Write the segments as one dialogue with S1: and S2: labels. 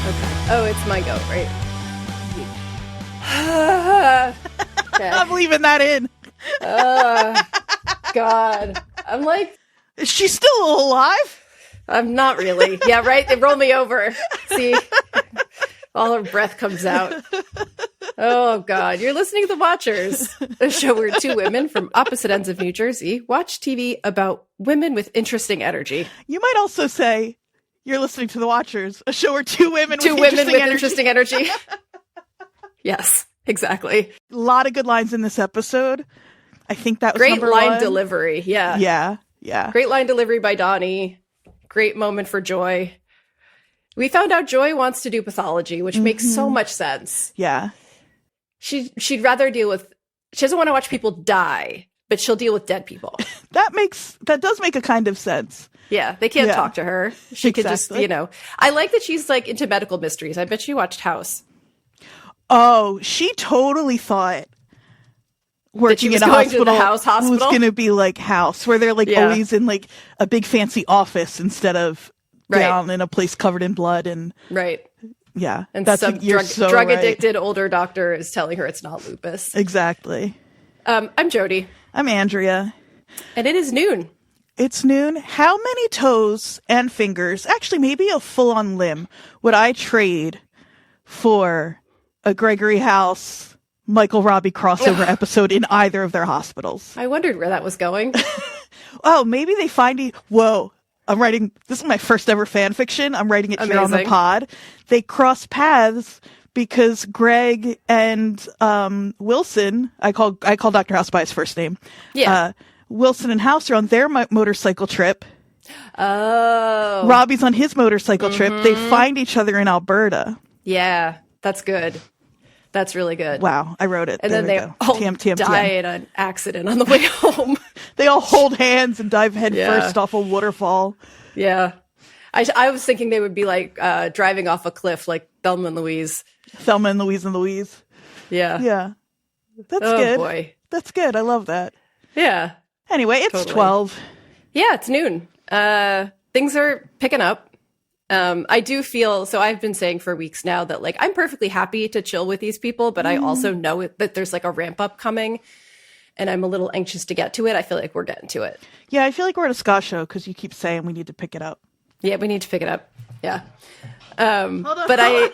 S1: Okay. Oh, it's my go, right? Okay.
S2: I'm leaving that in.
S1: God. I'm like...
S2: Is she still alive?
S1: I'm not really. Yeah, right? They roll me over. See? All her breath comes out. Oh, God. You're listening to The Watchers, a show where two women from opposite ends of New Jersey watch TV about women with interesting energy.
S2: You might also say you're listening to The Watchers, a show where two women with
S1: interesting energy. Yes, exactly.
S2: A lot of good lines in this episode. I think that was
S1: great
S2: number
S1: line
S2: one.
S1: Delivery. Yeah.
S2: Yeah.
S1: Great line delivery by Donnie. Great moment for Joy. We found out Joy wants to do pathology, which makes so much sense.
S2: Yeah.
S1: She'd rather deal with... She doesn't want to watch people die, but she'll deal with dead people.
S2: That does make a kind of sense.
S1: Yeah, they can't talk to her. She could just, I like that she's like into medical mysteries. I bet she watched House.
S2: Oh, she totally thought working in a hospital, was going to be like House, where they're like always in like a big fancy office instead of down in a place covered in blood and yeah,
S1: and some drug addicted older doctor is telling her it's not lupus.
S2: Exactly.
S1: I'm Jodie.
S2: I'm Andrea,
S1: and it is noon.
S2: It's noon. How many toes and fingers, actually maybe a full-on limb, would I trade for a Gregory House, Michael Robbie crossover episode in either of their hospitals?
S1: I wondered where that was going.
S2: Oh, maybe they find Whoa. I'm writing, this is my first ever fan fiction. I'm writing it here on the pod. They cross paths because Greg and Wilson, I call Dr. House by his first name.
S1: Yeah.
S2: Wilson and House are on their motorcycle trip.
S1: Oh.
S2: Robbie's on his motorcycle trip. They find each other in Alberta.
S1: Yeah, that's good. That's really good.
S2: Wow, I wrote it.
S1: And then they all die in an accident on the way home.
S2: They all hold hands and dive headfirst off a waterfall.
S1: Yeah. I was thinking they would be like driving off a cliff like Thelma and Louise.
S2: Thelma and Louise and Louise.
S1: Yeah.
S2: Yeah. That's good.
S1: Oh, boy.
S2: That's good. I love that.
S1: Yeah.
S2: Anyway, it's 12.
S1: Yeah, it's noon. Things are picking up. I do feel, so I've been saying for weeks now that like, I'm perfectly happy to chill with these people, but I also know that there's like a ramp up coming and I'm a little anxious to get to it. I feel like we're getting to it.
S2: Yeah, I feel like we're at a ska show because you keep saying we need to pick it up.
S1: Yeah, we need to pick it up. Yeah.
S2: Hold on.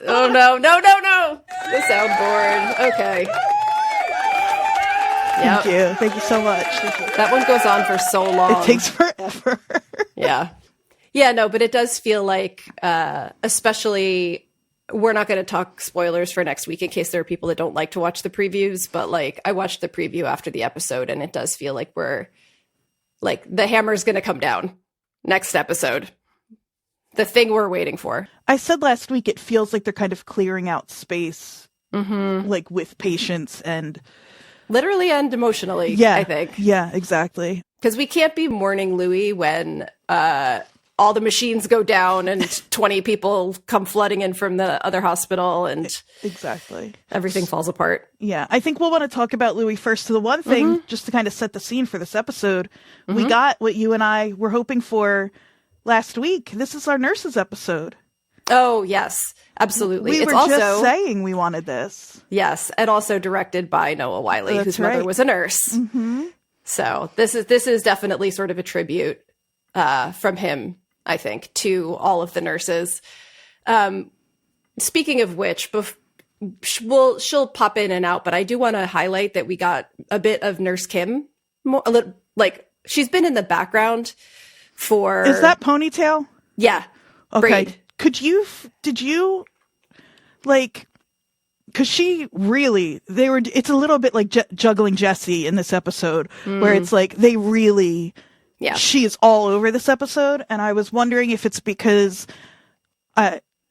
S1: Oh no. The soundboard. Okay.
S2: Thank you so much.
S1: That one goes on for so long.
S2: It takes forever.
S1: Yeah. Yeah, no, but it does feel like, especially, we're not going to talk spoilers for next week in case there are people that don't like to watch the previews, but like, I watched the preview after the episode and it does feel like the hammer's going to come down next episode. The thing we're waiting for.
S2: I said last week, it feels like they're kind of clearing out space, like with patients and...
S1: Literally and emotionally, I think.
S2: Yeah, exactly.
S1: Because we can't be mourning Louis when all the machines go down and 20 people come flooding in from the other hospital and
S2: exactly
S1: everything falls apart.
S2: Yeah, I think we'll want to talk about Louis first. So the one thing, just to kind of set the scene for this episode, we got what you and I were hoping for last week. This is our nurses episode.
S1: Oh, yes, absolutely.
S2: We were just saying we wanted this.
S1: Yes, and also directed by Noah Wiley, whose mother was a nurse. So this is definitely sort of a tribute from him, I think, to all of the nurses. Speaking of which, she'll pop in and out, but I do want to highlight that we got a bit of Nurse Kim. She's been in the background for...
S2: Is that ponytail?
S1: Yeah.
S2: Okay.
S1: Braid.
S2: Did you, like, because she really, it's a little bit like juggling Jessie in this episode, where it's like, they really, she is all over this episode, and I was wondering if it's because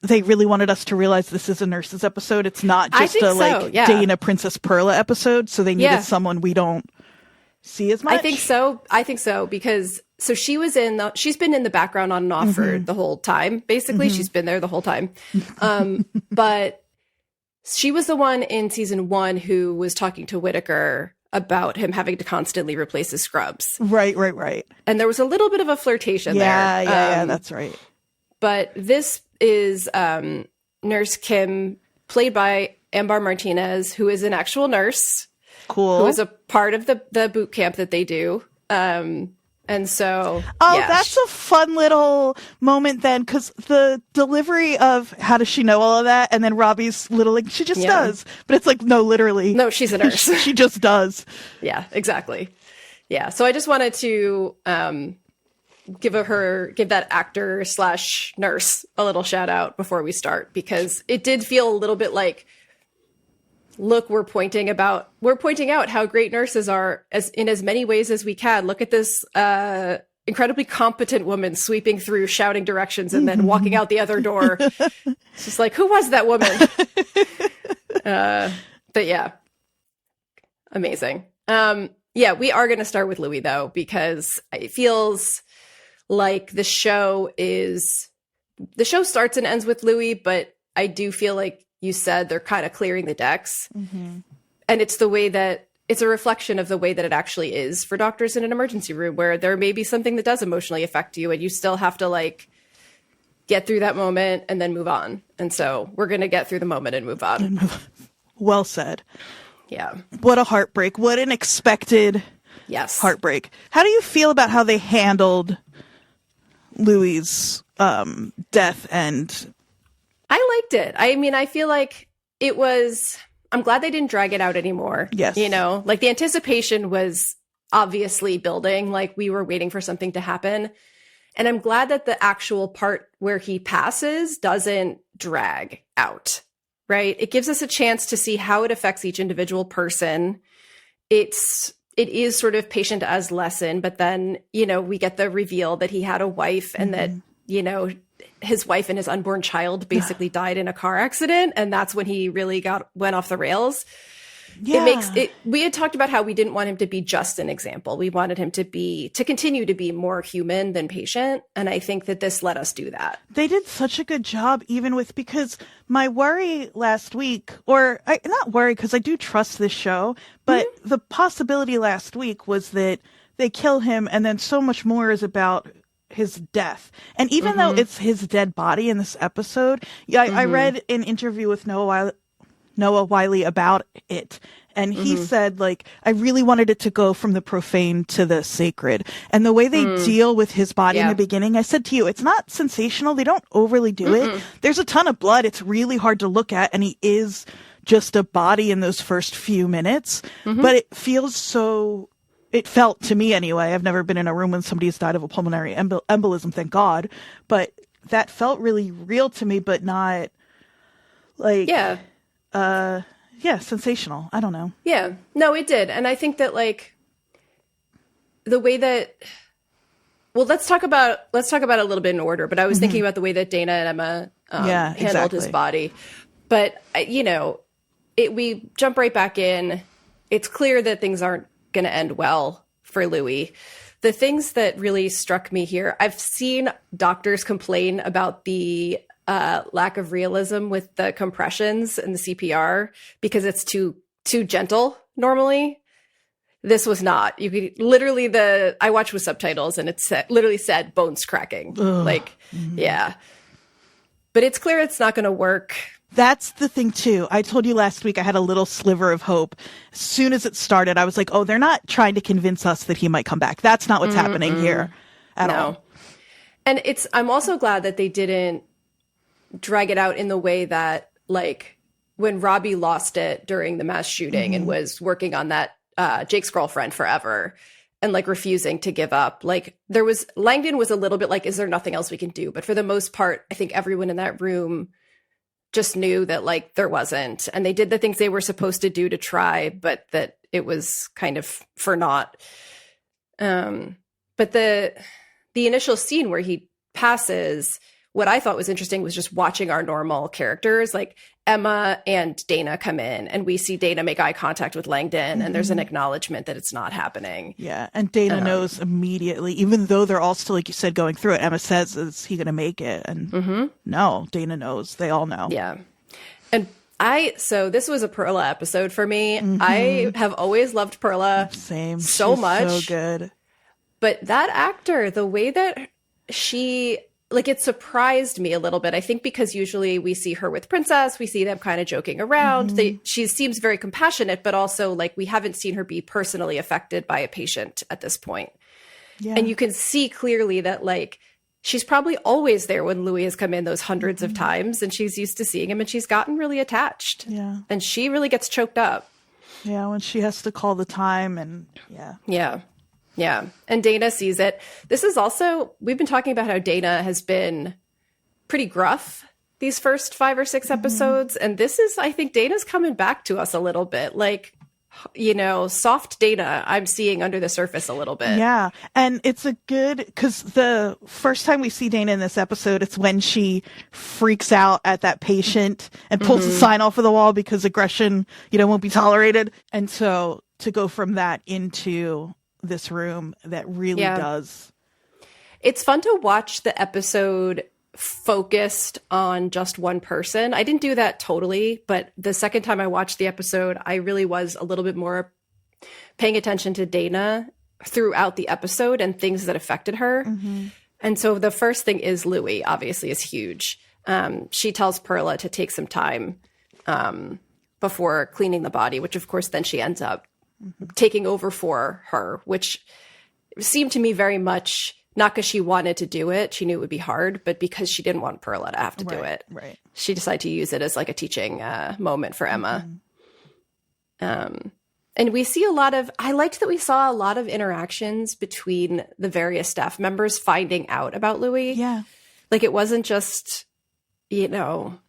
S2: they really wanted us to realize this is a nurse's episode. It's not just Dana Princess Perla episode, so they needed someone we don't see as much.
S1: I think so, because... So she's been in the background on and off for the whole time. Basically, she's been there the whole time. But she was the one in season 1 who was talking to Whittaker about him having to constantly replace his scrubs.
S2: Right.
S1: And there was a little bit of a flirtation there.
S2: Yeah, that's right.
S1: But this is Nurse Kim, played by Ambar Martinez, who is an actual nurse.
S2: Cool.
S1: Who is a part of the boot camp that they do. And so,
S2: that's a fun little moment then, because the delivery of how does she know all of that, and then Robbie's little like she just does, but it's like no, literally,
S1: no, she's a nurse.
S2: She just does.
S1: Yeah, exactly. Yeah, so I just wanted to give that actor / nurse a little shout out before we start, because it did feel a little bit like, look, we're pointing out how great nurses are in as many ways as we can. Look at this incredibly competent woman sweeping through, shouting directions, and then walking out the other door. It's just like, who was that woman? But yeah, amazing. Yeah, we are going to start with Louis, though, because it feels like the show starts and ends with Louis, but I do feel like you said they're kind of clearing the decks. Mm-hmm. And it's it's a reflection of the way that it actually is for doctors in an emergency room, where there may be something that does emotionally affect you and you still have to like get through that moment and then move on. And so we're going to get through the moment and move on.
S2: Well said.
S1: Yeah.
S2: What a heartbreak. What an expected heartbreak. How do you feel about how they handled Louis's death? And
S1: I liked it. I mean, I feel like I'm glad they didn't drag it out anymore.
S2: Yes.
S1: You know, like the anticipation was obviously building, like we were waiting for something to happen. And I'm glad that the actual part where he passes doesn't drag out, right? It gives us a chance to see how it affects each individual person. It is sort of patient as lesson, but then, you know, we get the reveal that he had a wife and that, you know, his wife and his unborn child basically died in a car accident. And that's when he really went off the rails. Yeah. We had talked about how we didn't want him to be just an example. We wanted him to continue to be more human than patient. And I think that this let us do that.
S2: They did such a good job, because my worry last week, not worry, because I do trust this show, but the possibility last week was that they kill him and then so much more is about his death. And even though it's his dead body in this episode, I read an interview with Noah Wiley about it. And he said, like, I really wanted it to go from the profane to the sacred. And the way they deal with his body in the beginning, I said to you, it's not sensational. They don't overly do it. There's a ton of blood. It's really hard to look at. And he is just a body in those first few minutes. But it feels so... It felt to me anyway. I've never been in a room when somebody's died of a pulmonary embolism, thank God. But that felt really real to me, but not like, sensational. I don't know.
S1: Yeah, no, it did. And I think that like the way that, well, let's talk about it a little bit in order, but I was thinking about the way that Dana and Emma handled his body. But, you know, we jump right back in. It's clear that things aren't going to end well for Louis. The things that really struck me here, I've seen doctors complain about the lack of realism with the compressions and the CPR because it's too gentle normally. This was not. You could literally I watched with subtitles and it literally said bones cracking. Yeah. But it's clear it's not going to work.
S2: That's the thing, too. I told you last week I had a little sliver of hope. As soon as it started, I was like, oh, they're not trying to convince us that he might come back. That's not what's happening here at all.
S1: And I'm also glad that they didn't drag it out in the way that, like, when Robbie lost it during the mass shooting and was working on that Jake's girlfriend forever and, like, refusing to give up. Like, Langdon was a little bit like, is there nothing else we can do? But for the most part, I think everyone in that room just knew that like there wasn't, and they did the things they were supposed to do to try, but that it was kind of for naught. But the initial scene where he passes, what I thought was interesting was just watching our normal characters, like Emma and Dana come in and we see Dana make eye contact with Langdon and there's an acknowledgement that it's not happening.
S2: Yeah. And Dana knows immediately, even though they're all still, like you said, going through it. Emma says, is he going to make it? And no, Dana knows. They all know.
S1: Yeah. And so this was a Perla episode for me. I have always loved Perla.
S2: Same.
S1: So
S2: She's
S1: much.
S2: So good.
S1: But that actor, the way that she like, it surprised me a little bit. I think because usually we see her with Princess, we see them kind of joking around. She seems very compassionate, but also like we haven't seen her be personally affected by a patient at this point. Yeah. And you can see clearly that like she's probably always there when Louis has come in those hundreds of times, and she's used to seeing him, and she's gotten really attached. Yeah. And she really gets choked up.
S2: Yeah, when she has to call the time and
S1: Yeah. Yeah. And Dana sees it. This is also, we've been talking about how Dana has been pretty gruff these first 5 or 6 episodes. And this is, I think Dana's coming back to us a little bit. Like, you know, soft Dana I'm seeing under the surface a little bit.
S2: Yeah. And it's a good, because the first time we see Dana in this episode, it's when she freaks out at that patient and pulls the sign off of the wall because aggression, you know, won't be tolerated. And so to go from that into this room, that really does.
S1: It's fun to watch the episode focused on just one person. I didn't do that totally, but the second time I watched the episode, I really was a little bit more paying attention to Dana throughout the episode and things that affected her. And so the first thing is Louis, obviously, is huge. She tells Perla to take some time before cleaning the body, which of course then she ends up taking over for her, which seemed to me very much not because she wanted to do it. She knew it would be hard, but because she didn't want Perla to have to do it.
S2: Right.
S1: She decided to use it as like a teaching moment for Emma. And we see I liked that we saw a lot of interactions between the various staff members finding out about Louis.
S2: Yeah.
S1: Like it wasn't just, you know,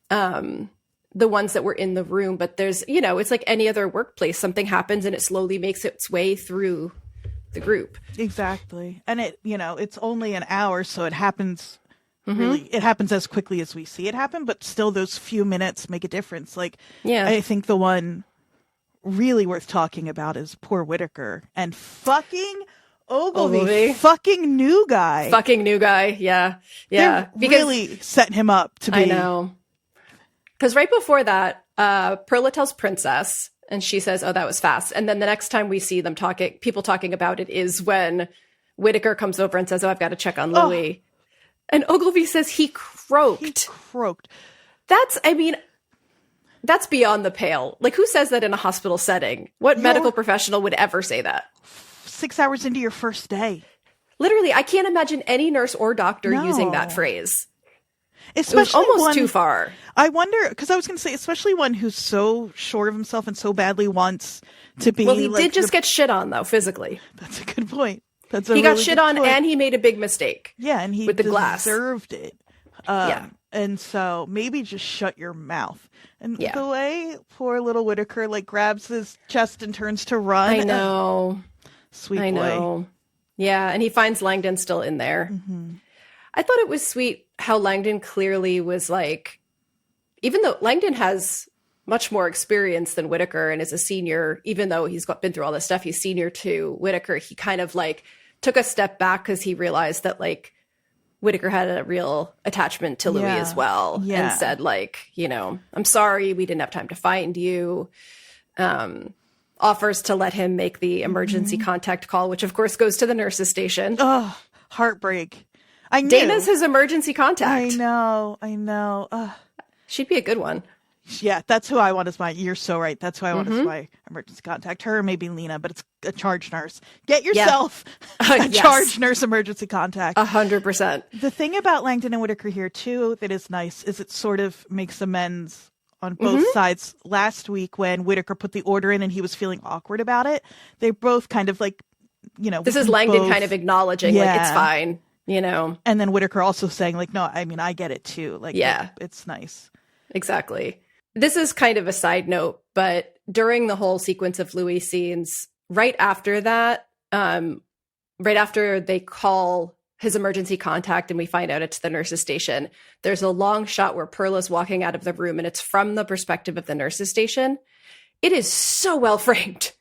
S1: the ones that were in the room, but there's, you know, it's like any other workplace. Something happens and it slowly makes its way through the group.
S2: Exactly. And it, you know, it's only an hour, so it happens really, it happens as quickly as we see it happen, but still those few minutes make a difference. Like, I think the one really worth talking about is poor Whitaker and fucking Ogilvie. Fucking new guy.
S1: Yeah. Yeah.
S2: They're really setting him up to be.
S1: I know. Because right before that, Perla tells Princess, and she says, "Oh, that was fast." And then the next time we see them people talking about it is when Whitaker comes over and says, "Oh, I've got to check on Louis." And Ogilvie says he croaked. That's beyond the pale. Like, who says that in a hospital setting? What medical professional would ever say that?
S2: 6 hours into your first day.
S1: Literally, I can't imagine any nurse or doctor using that phrase.
S2: Especially
S1: it was almost too far.
S2: I wonder, because I was going to say, especially one who's so sure of himself and so badly wants to be.
S1: Well, he did just get shit on, though, physically.
S2: That's a good point.
S1: He got shit on, and he made a big mistake.
S2: Yeah, and he
S1: with the glass
S2: deserved it. And so maybe just shut your mouth. And the way poor little Whitaker like grabs his chest and turns to run.
S1: I know.
S2: Sweet boy.
S1: I know. Yeah, and he finds Langdon still in there. I thought it was sweet how Langdon clearly was like, even though Langdon has much more experience than Whitaker and is a senior, even though he's been through all this stuff, he's senior to Whitaker. He kind of like took a step back because he realized that like Whitaker had a real attachment to Louis as well, and said like, you know, "I'm sorry, we didn't have time to find you." Offers to let him make the emergency contact call, which of course goes to the nurse's station.
S2: Oh, heartbreak. I knew.
S1: Dana's his emergency contact.
S2: I know.
S1: She'd be a good one.
S2: Yeah, that's who I want as my, you're so right. That's who I want as my emergency contact. Her, maybe Lena, but it's a charge nurse. Get yourself a charge nurse emergency contact.
S1: 100%.
S2: The thing about Langdon and Whitaker here too that is nice is it sort of makes amends on both sides. Last week when Whitaker put the order in and he was feeling awkward about it, they both kind of like, you know.
S1: This is Langdon kind of acknowledging like it's fine, you know.
S2: And then Whitaker also saying like, no, I mean, I get it too. Like, it's nice.
S1: Exactly. This is kind of a side note, but during the whole sequence of Louis scenes, right after that, right after they call his emergency contact and we find out it's the nurse's station, there's a long shot where Perla's walking out of the room and it's from the perspective of the nurse's station. It is so well framed.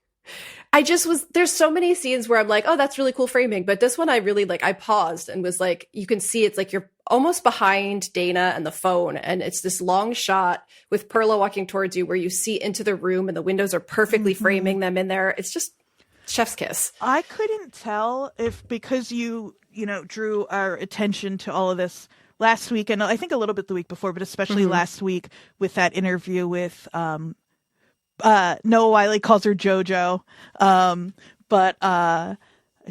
S1: There's so many scenes where I'm like, oh, that's really cool framing. But this one, I really like, I paused and was like, you can see it's like you're almost behind Dana and the phone. And it's this long shot with Perla walking towards you where you see into the room and the windows are perfectly framing them in there. It's just chef's kiss.
S2: I couldn't tell if because you drew our attention to all of this last week, and I think a little bit the week before, but especially last week with that interview with Noah Wyle calls her JoJo, but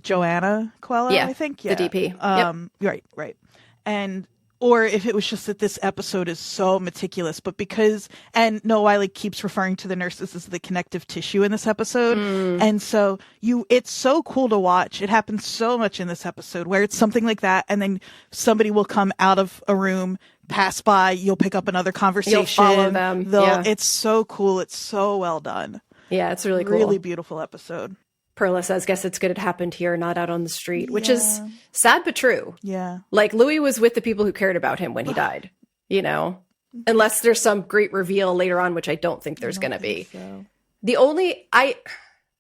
S2: Joanna Coelho, I think,
S1: the DP.
S2: Right, and or if it was just that this episode is so meticulous, but because, and Noah Wyle keeps referring to the nurses as the connective tissue in this episode, and so it's so cool to watch. It happens so much in this episode where it's something like that, and then somebody will come out of a room, pass by, you'll pick up another conversation.
S1: You'll follow them.
S2: It's so cool. It's so well done.
S1: Yeah, it's really cool.
S2: Really beautiful episode.
S1: Perla says, guess it's good it happened here, not out on the street, which is sad but true.
S2: Yeah.
S1: Like, Louis was with the people who cared about him when he died, you know? Unless there's some great reveal later on, which I don't think there's going to be.
S2: So.
S1: The only,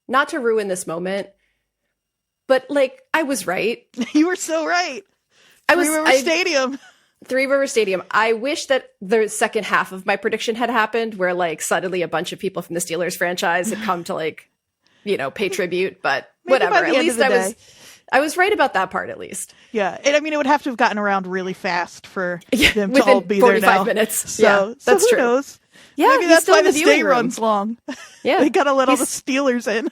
S1: not to ruin this moment, but, like, I was right.
S2: You were so right. Three River Stadium. I wish that the second half of my prediction had happened where, like, suddenly a bunch of people from the Steelers franchise had come to, like, you know, pay tribute, but whatever. At least I was right about that part, at least. Yeah. And I mean, it would have to have gotten around really fast for them to all be
S1: 45
S2: there now.
S1: minutes.
S2: So
S1: that's
S2: who
S1: true.
S2: Knows?
S1: Yeah,
S2: maybe that's why the stay
S1: room
S2: runs long.
S1: Yeah.
S2: They got to let all the Steelers in.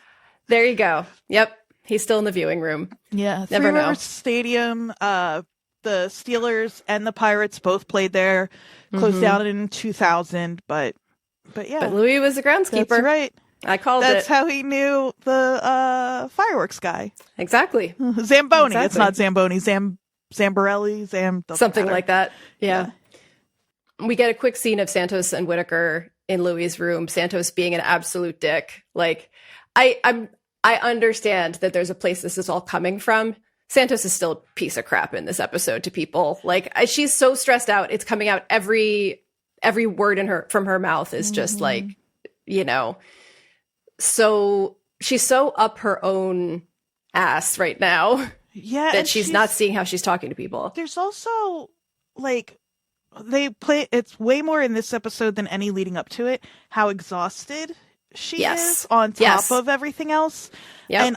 S1: There you go. Yep. He's still in the viewing room.
S2: Yeah.
S1: Never
S2: Three
S1: know.
S2: River Stadium, the Steelers and the Pirates both played there. Closed down in 2000, but yeah.
S1: But Louis was the groundskeeper.
S2: That's right.
S1: I called it.
S2: That's how he knew the fireworks guy.
S1: Exactly.
S2: Zamboni.
S1: Exactly.
S2: It's not Zamboni. Zamborelli.
S1: Something like that. Yeah. We get a quick scene of Santos and Whitaker in Louis' room. Santos being an absolute dick. Like, I understand that there's a place this is all coming from. Santos is still a piece of crap in this episode to people. Like, she's so stressed out. It's coming out every word from her mouth is just like, you know. So she's so up her own ass right now that she's not seeing how she's talking to people.
S2: There's also, like, it's way more in this episode than any leading up to it, how exhausted she is on top of everything else.
S1: Yep.
S2: And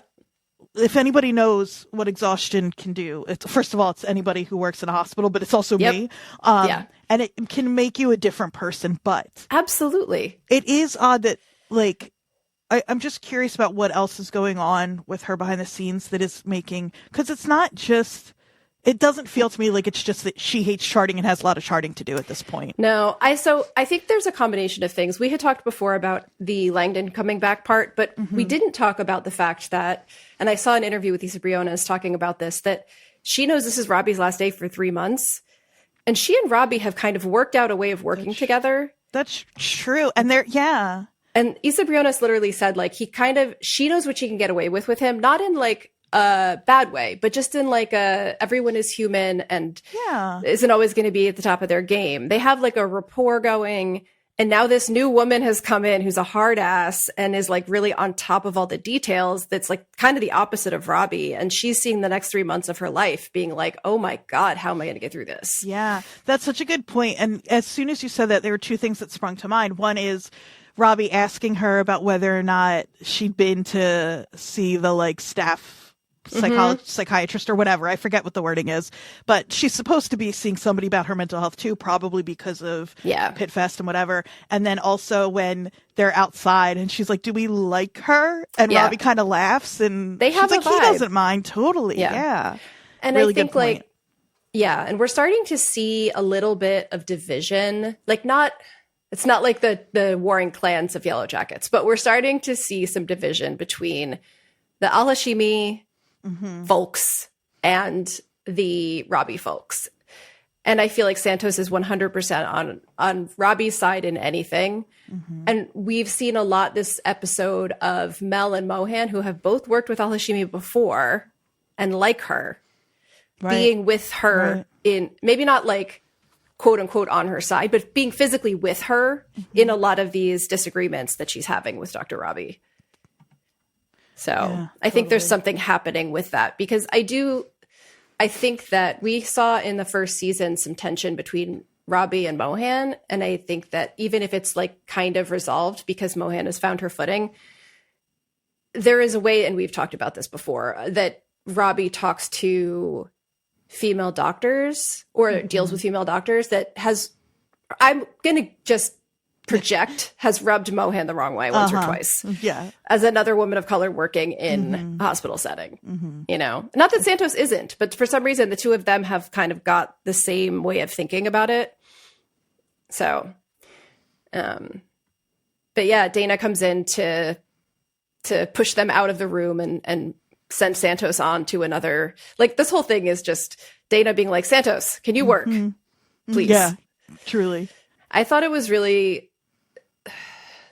S2: if anybody knows what exhaustion can do, first of all, it's anybody who works in a hospital, but it's also me. And it can make you a different person, but absolutely, it is odd that, like, I'm just curious about what else is going on with her behind the scenes that is making, because it's not just, it doesn't feel to me like it's just that she hates charting and has a lot of charting to do at this point.
S1: No, I think there's a combination of things. We had talked before about the Langdon coming back part, but we didn't talk about the fact that, and I saw an interview with Isa Briones talking about this, that she knows this is Robbie's last day for 3 months. And she and Robbie have kind of worked out a way of working together.
S2: That's true. And
S1: And Isa Briones literally said, like, she knows what she can get away with him, not in, like, a bad way, but just in, like, everyone is human and isn't always going to be at the top of their game. They have, like, a rapport going, and now this new woman has come in who's a hard ass and is, like, really on top of all the details. That's, like, kind of the opposite of Robbie, and she's seeing the next 3 months of her life being like, oh my God, how am I going to get through this?
S2: Yeah, that's such a good point. And as soon as you said that, there were two things that sprung to mind. One is Robbie asking her about whether or not she'd been to see the, like, staff psychiatrist or whatever. I forget what the wording is, but she's supposed to be seeing somebody about her mental health too, probably because of Pitt Fest and whatever. And then also when they're outside and she's like, do we like her? And Robbie kind of laughs and
S1: they have
S2: she's like,
S1: a vibe.
S2: He doesn't mind. Totally. Yeah.
S1: And really I think, like, and we're starting to see a little bit of division, like, it's not like the warring clans of Yellow Jackets, but we're starting to see some division between the Al-Hashimi folks and the Robbie folks. And I feel like Santos is 100% on Robbie's side in anything. And we've seen a lot this episode of Mel and Mohan, who have both worked with Al-Hashimi before and like her, being with her in, maybe not like, quote unquote, on her side, but being physically with her in a lot of these disagreements that she's having with Dr. Robbie. So I think there's something happening with that, because I think that we saw in the first season some tension between Robbie and Mohan. And I think that even if it's, like, kind of resolved because Mohan has found her footing, there is a way, and we've talked about this before, that Robbie talks to female doctors or deals with female doctors that has, I'm going to just project, has rubbed Mohan the wrong way once or twice.
S2: Yeah.
S1: As another woman of color working in a hospital setting, you know, not that Santos isn't, but for some reason, the two of them have kind of got the same way of thinking about it. So, but yeah, Dana comes in to push them out of the room and send Santos on to another, like this whole thing is just Dana being like, Santos, can you work? Please.
S2: Yeah, truly.
S1: I thought it was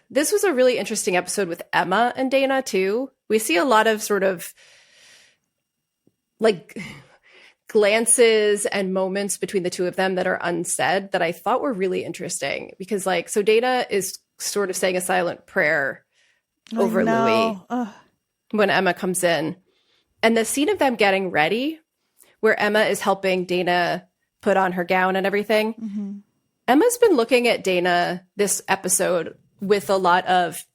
S1: this was a really interesting episode with Emma and Dana too. We see a lot of sort of like glances and moments between the two of them that are unsaid that I thought were really interesting because like, so Dana is sort of saying a silent prayer over Louis when Emma comes in. And the scene of them getting ready, where Emma is helping Dana put on her gown and everything, Emma's been looking at Dana this episode with a lot of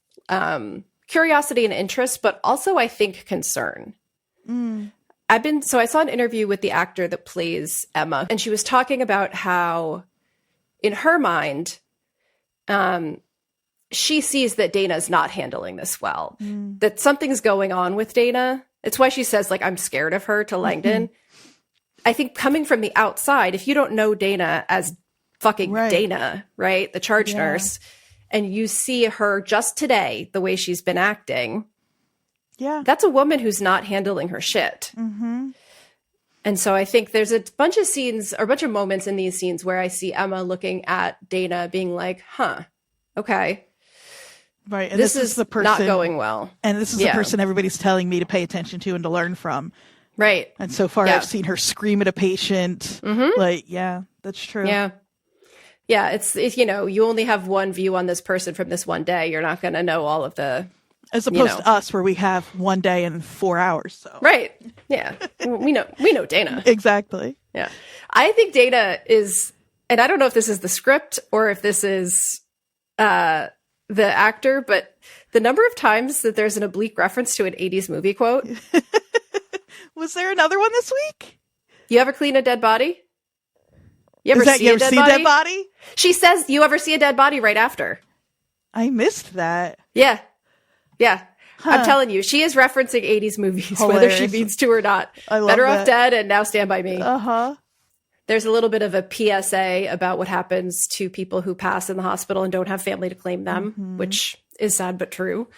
S1: curiosity and interest, but also, I think, concern. So I saw an interview with the actor that plays Emma, and she was talking about how, in her mind, she sees that Dana's not handling this well, that something's going on with Dana. It's why she says, like, I'm scared of her to Langdon. I think coming from the outside, if you don't know Dana as fucking Dana, right? The charge nurse, and you see her just today, the way she's been acting. Yeah. That's a woman who's not handling her shit. And so I think there's a bunch of scenes or a bunch of moments in these scenes where I see Emma looking at Dana being like, okay.
S2: Right. And
S1: this is the person not going well.
S2: And this is the person everybody's telling me to pay attention to and to learn from.
S1: Right.
S2: And so far I've seen her scream at a patient. Like, yeah, that's true.
S1: Yeah. Yeah. It's, you know, you only have one view on this person from this one day. You're not going to know all of the,
S2: as opposed to us where we have one day and 4 hours. So.
S1: Right. Yeah. we know Dana.
S2: Exactly.
S1: Yeah. I think Dana is, and I don't know if this is the script or if this is, the actor, but the number of times that there's an oblique reference to an 80s movie quote.
S2: Was there another one this week?
S1: You ever clean a dead body? You ever see a dead body? She says, you ever see a dead body right after.
S2: I missed that.
S1: Yeah. Yeah. I'm telling you, she is referencing 80s movies, hilarious. Whether she means to or not.
S2: I love
S1: Better
S2: that.
S1: Off Dead and Now Stand By Me. There's a little bit of a PSA about what happens to people who pass in the hospital and don't have family to claim them, which is sad but true.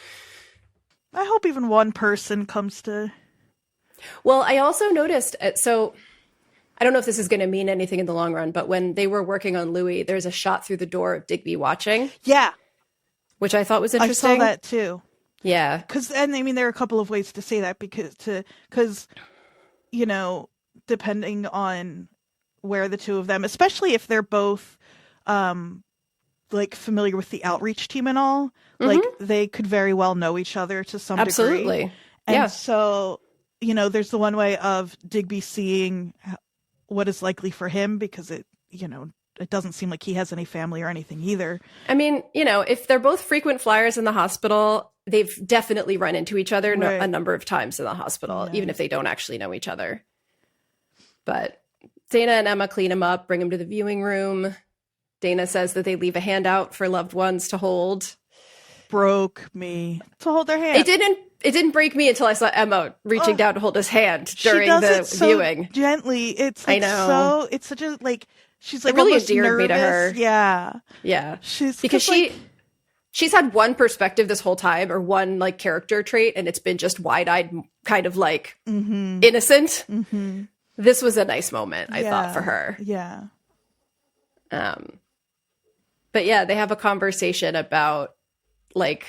S2: I hope even one person comes to...
S1: Well, I also noticed, so I don't know if this is going to mean anything in the long run, but when they were working on Louis, there's a shot through the door of Digby watching.
S2: Yeah.
S1: Which I thought was interesting.
S2: I saw that too.
S1: Yeah.
S2: And I mean, there are a couple of ways to say that because, you know, depending on where the two of them, especially if they're both like familiar with the outreach team and all, like they could very well know each other to some degree.
S1: Absolutely.
S2: And so, you know, there's the one way of Digby seeing what is likely for him because it, you know, it doesn't seem like he has any family or anything either.
S1: I mean, you know, if they're both frequent flyers in the hospital, they've definitely run into each other a number of times in the hospital, even if they don't actually know each other. But Dana and Emma clean him up, bring him to the viewing room. Dana says that they leave a handout for loved ones to hold.
S2: Broke me to hold their hand.
S1: It didn't break me until I saw Emma reaching down to hold his hand during the viewing.
S2: Gently. It's like,
S1: I know.
S2: So it's such a like she's like
S1: it really
S2: almost
S1: endeared
S2: nervous.
S1: me to her.
S2: Yeah.
S1: Yeah.
S2: She's
S1: she's had one perspective this whole time, or one like character trait, and it's been just wide-eyed, kind of like innocent. This was a nice moment, I thought, for her.
S2: Yeah.
S1: But yeah, they have a conversation about like,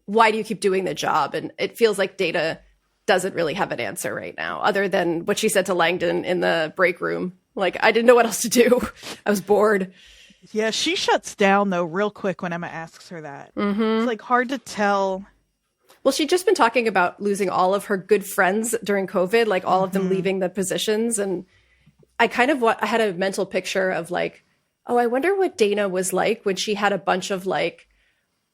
S1: why do you keep doing the job? And it feels like Dana doesn't really have an answer right now, other than what she said to Langdon in the break room. Like, I didn't know what else to do. I was bored.
S2: Yeah, she shuts down, though, real quick when Emma asks her that. It's like hard to tell.
S1: Well, she'd just been talking about losing all of her good friends during COVID, like all of them leaving the positions. And I kind of I had a mental picture of like, oh, I wonder what Dana was like when she had a bunch of like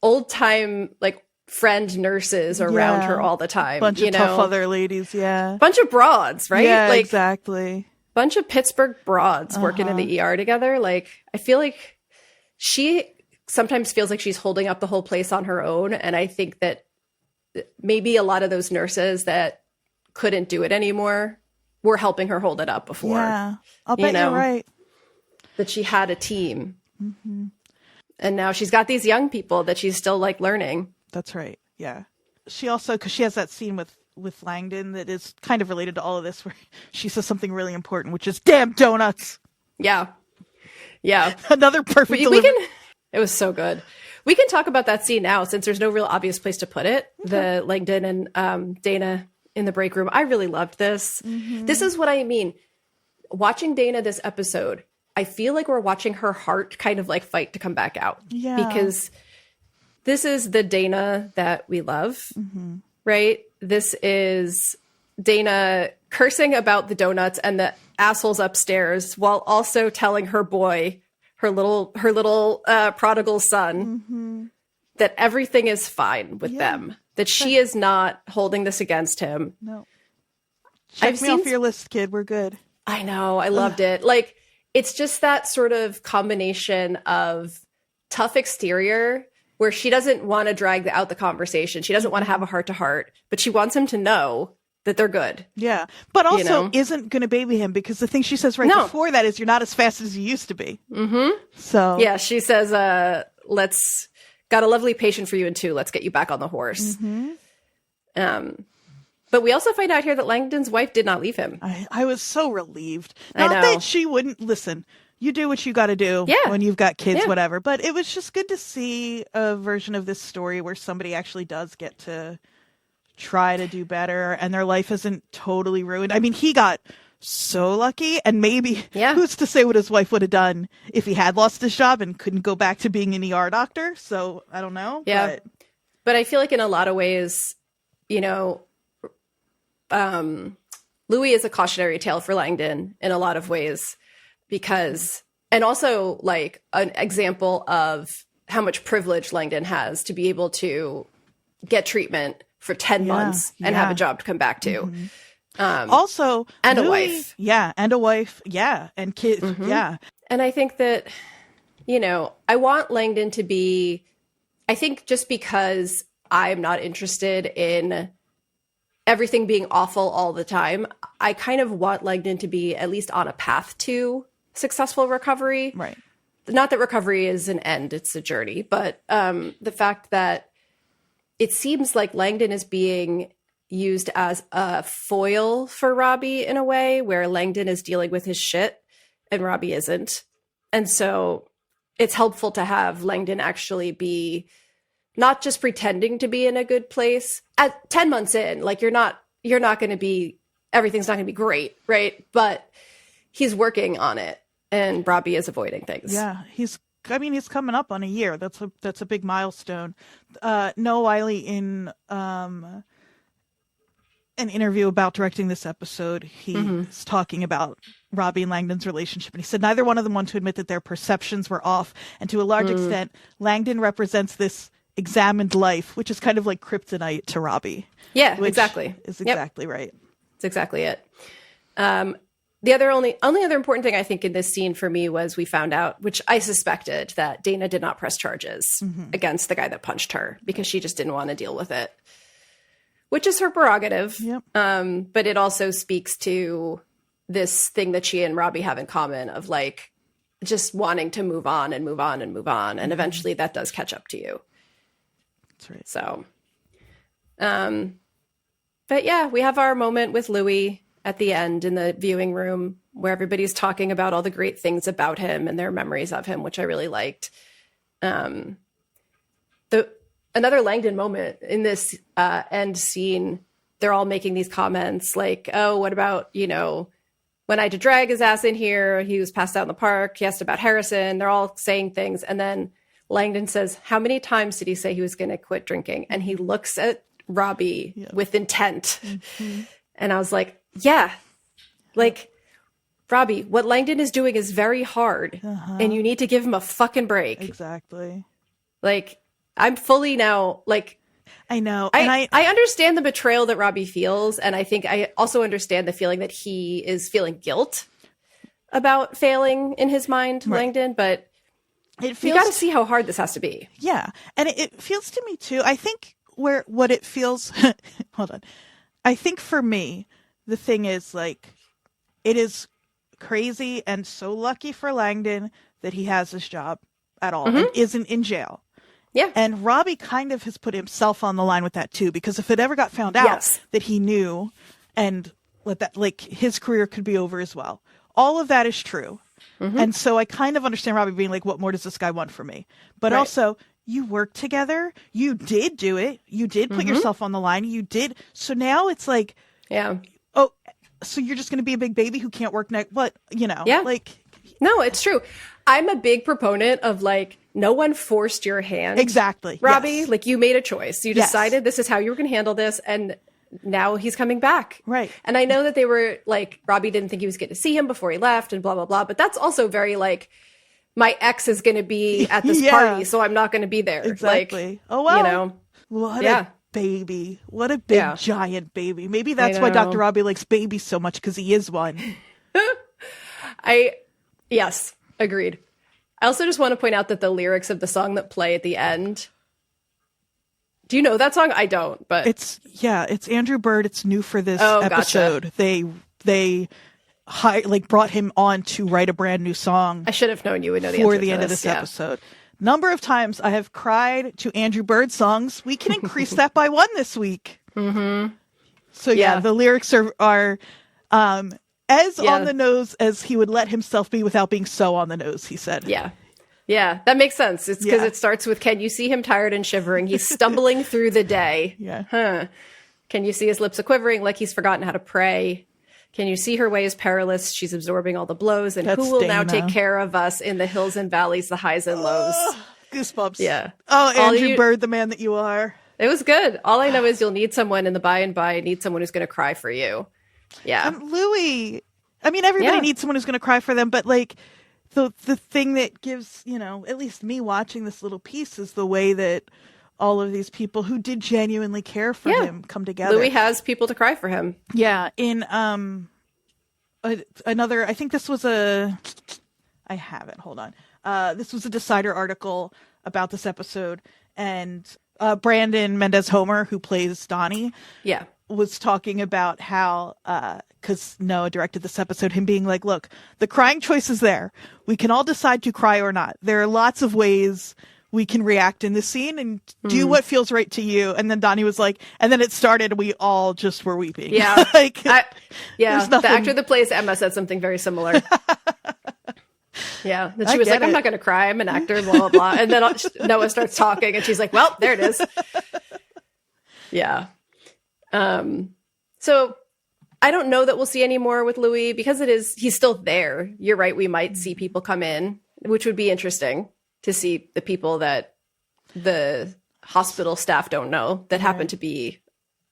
S1: old time, like friend nurses around her all the time.
S2: Bunch of tough other ladies,
S1: bunch of broads, right?
S2: Yeah, like, exactly.
S1: Bunch of Pittsburgh broads working in the ER together. Like, I feel like she sometimes feels like she's holding up the whole place on her own. And I think that maybe a lot of those nurses that couldn't do it anymore were helping her hold it up before.
S2: Yeah, I'll bet you're right.
S1: That she had a team. Mm-hmm. And now she's got these young people that she's still like learning.
S2: That's right. Yeah. She also, because she has that scene with Langdon that is kind of related to all of this, where she says something really important, which is "damn donuts."
S1: Yeah. Yeah.
S2: Another perfect
S1: it was so good. We can talk about that scene now since there's no real obvious place to put it. Okay. The Langdon and Dana in the break room. I really loved this. Mm-hmm. This is what I mean. Watching Dana this episode, I feel like we're watching her heart kind of like fight to come back out.
S2: Yeah.
S1: Because this is the Dana that we love, right? This is Dana cursing about the donuts and the assholes upstairs while also telling her boy, her little prodigal son, that everything is fine with them, that she is not holding this against him.
S2: No. Check me off your list, kid. We're good.
S1: I know. I loved it. Like, it's just that sort of combination of tough exterior where she doesn't want to drag out the conversation. She doesn't want to have a heart-to-heart, but she wants him to know that they're good. Yeah.
S2: But also isn't going to baby him, because the thing she says before that is, "You're not as fast as you used to be."
S1: Mm-hmm.
S2: So
S1: yeah, she says, got a lovely patient for you in 2. Let's get you back on the horse. Mm-hmm. But we also find out here that Langdon's wife did not leave him.
S2: I was so relieved. Not that she wouldn't listen. You do what you got to do when you've got kids, whatever. But it was just good to see a version of this story where somebody actually does get to try to do better and their life isn't totally ruined. I mean, he got so lucky, and maybe who's to say what his wife would have done if he had lost his job and couldn't go back to being an ER doctor. So I don't know.
S1: Yeah. But I feel like in a lot of ways, Louis is a cautionary tale for Langdon in a lot of ways, because, and also like an example of how much privilege Langdon has to be able to get treatment for 10 months and have a job to come back to. Mm-hmm.
S2: Also,
S1: and
S2: Louis,
S1: a wife.
S2: Yeah. And a wife. Yeah. And kids. Mm-hmm. Yeah.
S1: And I think that, I want Langdon to be, I think just because I'm not interested in everything being awful all the time, I kind of want Langdon to be at least on a path to successful recovery.
S2: Right.
S1: Not that recovery is an end, it's a journey, but the fact that it seems like Langdon is being used as a foil for Robbie in a way where Langdon is dealing with his shit and Robbie isn't. And so it's helpful to have Langdon actually be not just pretending to be in a good place at 10 months in. Like, you're not going to be, everything's not going to be great, right? But he's working on it, and Robbie is avoiding things.
S2: Yeah, he's coming up on a year. That's a big milestone. Noah Wiley, in an interview about directing this episode, he's talking about Robbie and Langdon's relationship, and he said neither one of them want to admit that their perceptions were off, and to a large extent, Langdon represents this examined life, which is kind of like kryptonite to Robbie.
S1: Yeah, exactly.
S2: Is exactly right.
S1: That's exactly it. The only other important thing I think in this scene for me was we found out, which I suspected, that Dana did not press charges against the guy that punched her because she just didn't want to deal with it, which is her prerogative.
S2: Yep.
S1: But it also speaks to this thing that she and Robbie have in common of like just wanting to move on and move on and move on. And eventually that does catch up to you.
S2: That's right.
S1: So, but yeah, we have our moment with Louis at the end in the viewing room where everybody's talking about all the great things about him and their memories of him, which I really liked. Another Langdon moment in this end scene, they're all making these comments like, oh, what about, when I had to drag his ass in here, he was passed out in the park. He asked about Harrison. They're all saying things. And then Langdon says, how many times did he say he was going to quit drinking? And he looks at Robbie with intent. Mm-hmm. And I was like, yeah, like, Robbie, what Langdon is doing is very hard. And you need to give him a fucking break.
S2: Exactly.
S1: Like, I'm fully now, like,
S2: I know.
S1: And I understand the betrayal that Robbie feels. And I think I also understand the feeling that he is feeling guilt about failing in his mind, right. Langdon. But you got to see how hard this has to be.
S2: Yeah. And it feels to me, too, I think what it feels, hold on. I think for me, the thing is, like, it is crazy and so lucky for Langdon that he has this job at all and isn't in jail.
S1: Yeah.
S2: And Robbie kind of has put himself on the line with that too, because if it ever got found out that he knew and that, like, his career could be over as well. All of that is true. And so I kind of understand Robbie being like, what more does this guy want from me? But also, you work together. You did do it. You did put yourself on the line. You did. So now it's like, oh, so you're just going to be a big baby who can't work next? What, like.
S1: No, it's true. I'm a big proponent of, like, no one forced your hand.
S2: Exactly.
S1: Robbie,
S2: yes.
S1: Like, you made a choice. You decided this is how you were going to handle this. And now he's coming back.
S2: Right.
S1: And I know that they were like, Robbie didn't think he was going to see him before he left and blah, blah, blah. But that's also very like, my ex is going to be at this party, so I'm not going to be there.
S2: Exactly.
S1: Like,
S2: oh, well.
S1: You know,
S2: what a baby. What a big, giant baby. Maybe that's why Dr. Robbie likes babies so much, because he is one.
S1: Yes, agreed. I also just want to point out that the lyrics of the song that play at the end. Do you know that song? I don't, but
S2: it's Andrew Bird. It's new for this episode.
S1: Gotcha.
S2: They brought him on to write a brand new song.
S1: I should have known you would know the
S2: for
S1: answer
S2: the
S1: to
S2: end of this episode. Number of times I have cried to Andrew Bird songs. We can increase that by 1 this week. So the lyrics are as on the nose as he would let himself be without being so on the nose, he said.
S1: Yeah, that makes sense. It's because it starts with, can you see him tired and shivering? He's stumbling through the day. Can you see his lips a-quivering like he's forgotten how to pray? Can you see her way is perilous? She's absorbing all the blows. And who will now take care of us in the hills and valleys, the highs and lows?
S2: Goosebumps.
S1: Yeah.
S2: Oh, Andrew Bird, the man that you are.
S1: It was good. All I know is you'll need someone in the by and by, need someone who's going to cry for you. Yeah.
S2: And Louis. I mean, everybody needs someone who's going to cry for them, but like, the thing that gives, at least me watching this little piece is the way that all of these people who did genuinely care for him come together.
S1: Louis has people to cry for him.
S2: Yeah. In another, I think this was I have it. Hold on. This was a Decider article about this episode, and Brandon Mendez-Homer, who plays Donnie, was talking about how, because Noah directed this episode, him being like, look, the crying choice is there. We can all decide to cry or not. There are lots of ways we can react in this scene and do what feels right to you. And then Donnie was like, and then it started, and we all just were weeping.
S1: Yeah. The actor that plays Emma said something very similar. Yeah. Then she was like, I'm not going to cry. I'm an actor, blah, blah, blah. And then Noah starts talking, and she's like, well, there it is. Yeah. So I don't know that we'll see any more with Louis because he's still there. You're right. We might see people come in, which would be interesting to see the people that the hospital staff don't know that happen to be,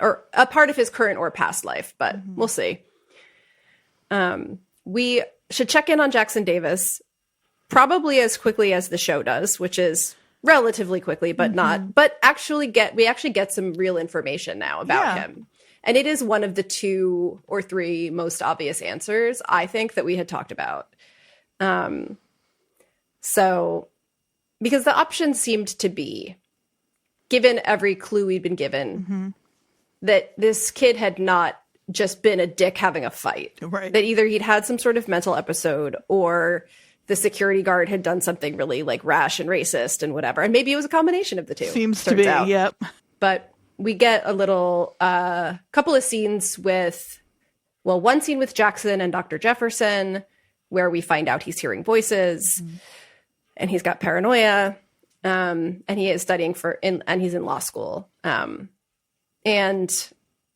S1: or a part of his current or past life, but we'll see. We should check in on Jackson Davis probably as quickly as the show does, which is relatively quickly, but we actually get some real information now about him. And it is one of the 2 or 3 most obvious answers, I think, that we had talked about. So, because the options seemed to be, given every clue we'd been given, that this kid had not just been a dick having a fight.
S2: Right.
S1: That either he'd had some sort of mental episode, or the security guard had done something really like rash and racist and whatever. And maybe it was a combination of the two.
S2: Seems to be, yep.
S1: But we get a little, couple of scenes with, one scene with Jackson and Dr. Jefferson, where we find out he's hearing voices and he's got paranoia, and he is studying and he's in law school. And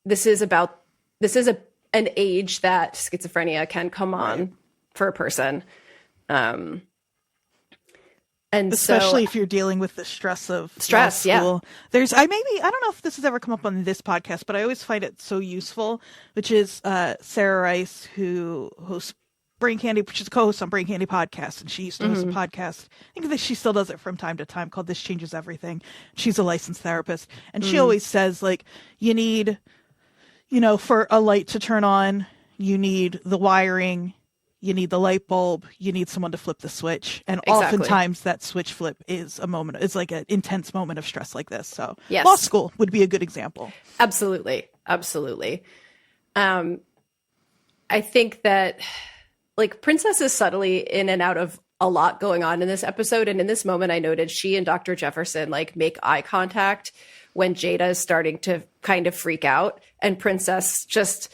S1: this is an age that schizophrenia can come on for a person. And
S2: especially if you're dealing with the stress of law school. There's, I don't know if this has ever come up on this podcast, but I always find it so useful, which is Sarah Rice, who hosts Brain Candy, she's a co-host on Brain Candy podcast, and she used to host a podcast. I think that she still does it from time to time, called This Changes Everything. She's a licensed therapist, and she always says, like, you need, for a light to turn on, you need the wiring, you need the light bulb, you need someone to flip the switch, and oftentimes that switch flip is it's like an intense moment of stress like this. So
S1: yes.
S2: Law school would be a good example.
S1: Absolutely. I think that, like, Princess is subtly in and out of a lot going on in this episode. And in this moment, I noted she and Dr. Jefferson, like, make eye contact when Jada is starting to kind of freak out. And Princess just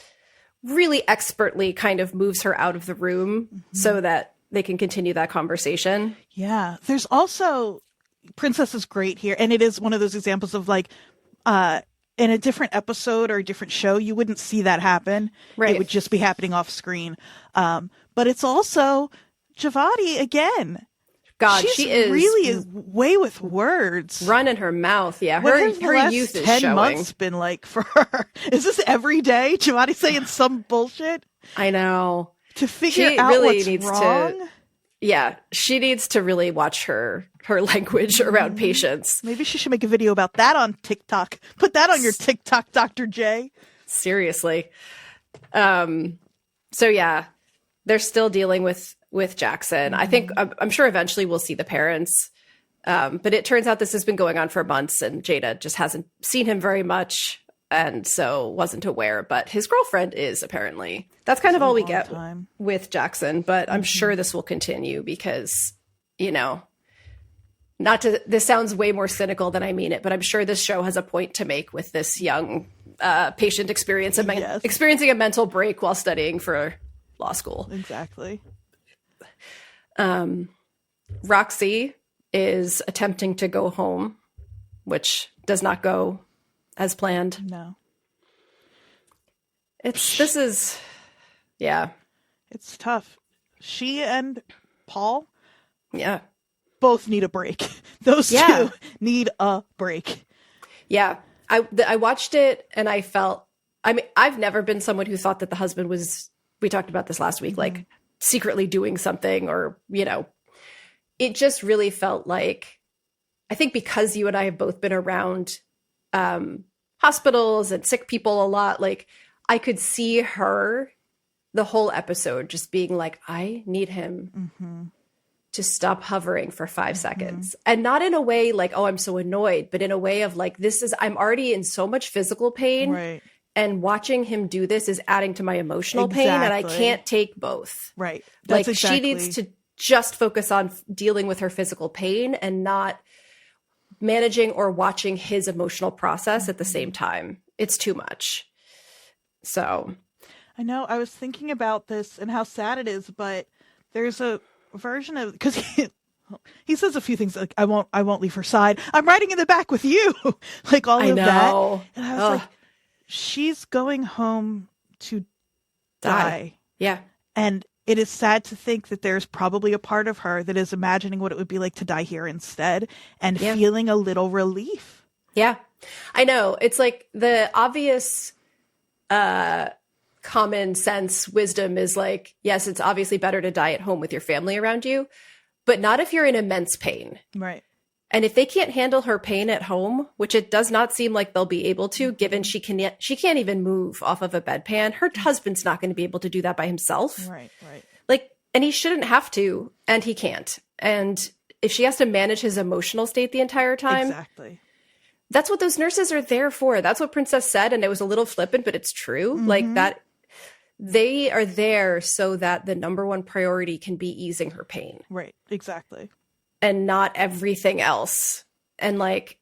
S1: really expertly kind of moves her out of the room so that they can continue that conversation.
S2: Yeah. There's also, Princess is great here. And it is one of those examples of, like, in a different episode or a different show, you wouldn't see that happen.
S1: Right.
S2: It would just be happening off screen. But it's also Jodie again.
S1: God,
S2: she is really way with words.
S1: Running her mouth. Yeah.
S2: What
S1: Her
S2: has the last
S1: youth is
S2: 10
S1: showing.
S2: months been like for her? Is this every day? Jodie saying some bullshit?
S1: I know.
S2: To figure
S1: She
S2: out
S1: really
S2: what's
S1: needs
S2: wrong?
S1: to. Yeah. She needs to really watch her language around patients.
S2: Maybe she should make a video about that on TikTok. Put that on your TikTok, Dr. J.
S1: Seriously. So yeah, they're still dealing with Jackson. I think I'm sure eventually we'll see the parents. But it turns out this has been going on for months, and Jada just hasn't seen him very much, and so wasn't aware. But his girlfriend is, apparently. That's kind of all we get with Jackson. But I'm sure this will continue because, this sounds way more cynical than I mean it, but I'm sure this show has a point to make with this young patient experiencing a mental break while studying for law school.
S2: Exactly.
S1: Roxy is attempting to go home, which does not go as planned.
S2: No.
S1: It's tough.
S2: She and Paul.
S1: Yeah.
S2: Both need a break. Those two need a break.
S1: Yeah. I watched it and I felt, I've never been someone who thought that the husband was, we talked about this last week, like secretly doing something or, it just really felt like, I think because you and I have both been around hospitals and sick people a lot, like I could see her the whole episode just being like, I need him to stop hovering for 5 seconds. And not in a way like, oh, I'm so annoyed, but in a way of like, I'm already in so much physical pain.
S2: Right.
S1: And watching him do this is adding to my emotional pain, and I can't take both.
S2: Right.
S1: She needs to just focus on dealing with her physical pain and not managing or watching his emotional process at the same time. It's too much. So.
S2: I know. I was thinking about this and how sad it is, but there's a version of, because he says a few things like, I won't leave her side. I'm riding in the back with you. Like all of that. And I was like, she's going home to die.
S1: Yeah.
S2: And it is sad to think that there's probably a part of her that is imagining what it would be like to die here instead and feeling a little relief.
S1: Yeah. I know. It's like the obvious common sense wisdom is like, yes, it's obviously better to die at home with your family around you, but not if you're in immense pain.
S2: Right.
S1: And if they can't handle her pain at home, which it does not seem like they'll be able to, given she can't even move off of a bedpan. Her husband's not going to be able to do that by himself.
S2: Right.
S1: Like, and he shouldn't have to, and he can't. And if she has to manage his emotional state the entire time,
S2: exactly.
S1: That's what those nurses are there for. That's what Princess said, and it was a little flippant, but it's true. Like that, they are there so that the number one priority can be easing her pain.
S2: Right. Exactly.
S1: And not everything else. And like,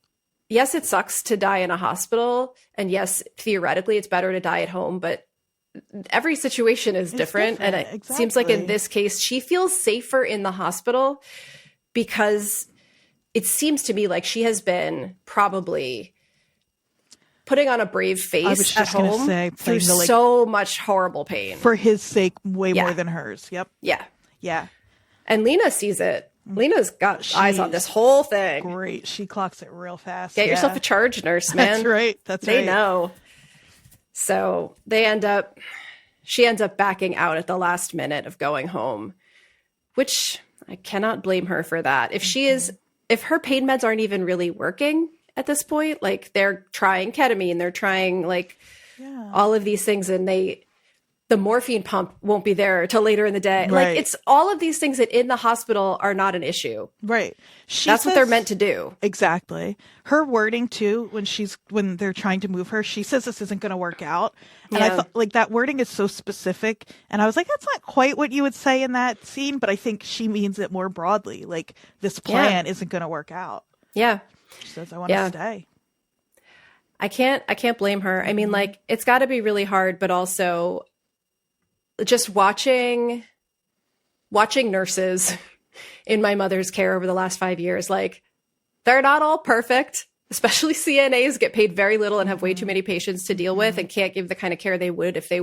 S1: yes, it sucks to die in a hospital. And yes, theoretically, it's better to die at home. But every situation is different. And it seems like in this case, she feels safer in the hospital because it seems to me like she has been probably putting on a brave face at home through so much horrible pain.
S2: For his sake, way more than hers. Yep.
S1: Yeah. And Lena sees it. Lena's got eyes on this whole thing.
S2: Great. She clocks it real fast.
S1: Get yourself a charge nurse, man.
S2: That's right.
S1: They know. So they end up she ends up backing out at the last minute of going home, which I cannot blame her for that. If her pain meds aren't even really working at this point, like they're trying ketamine, they're trying all of these things, and the morphine pump won't be there till later in the day.
S2: Right.
S1: Like it's all of these things that in the hospital are not an issue.
S2: Right.
S1: That's what they're meant to do.
S2: Exactly. Her wording too, when they're trying to move her, she says this isn't going to work out. And I thought like that wording is so specific. And I was like, that's not quite what you would say in that scene, but I think she means it more broadly. Like this plan isn't going to work out. Yeah. She says, I want to stay.
S1: I can't blame her. I mean, like it's got to be really hard, but also just watching nurses in my mother's care over the last 5 years, like they're not all perfect, especially CNAs get paid very little and have way too many patients to deal with and can't give the kind of care they would if they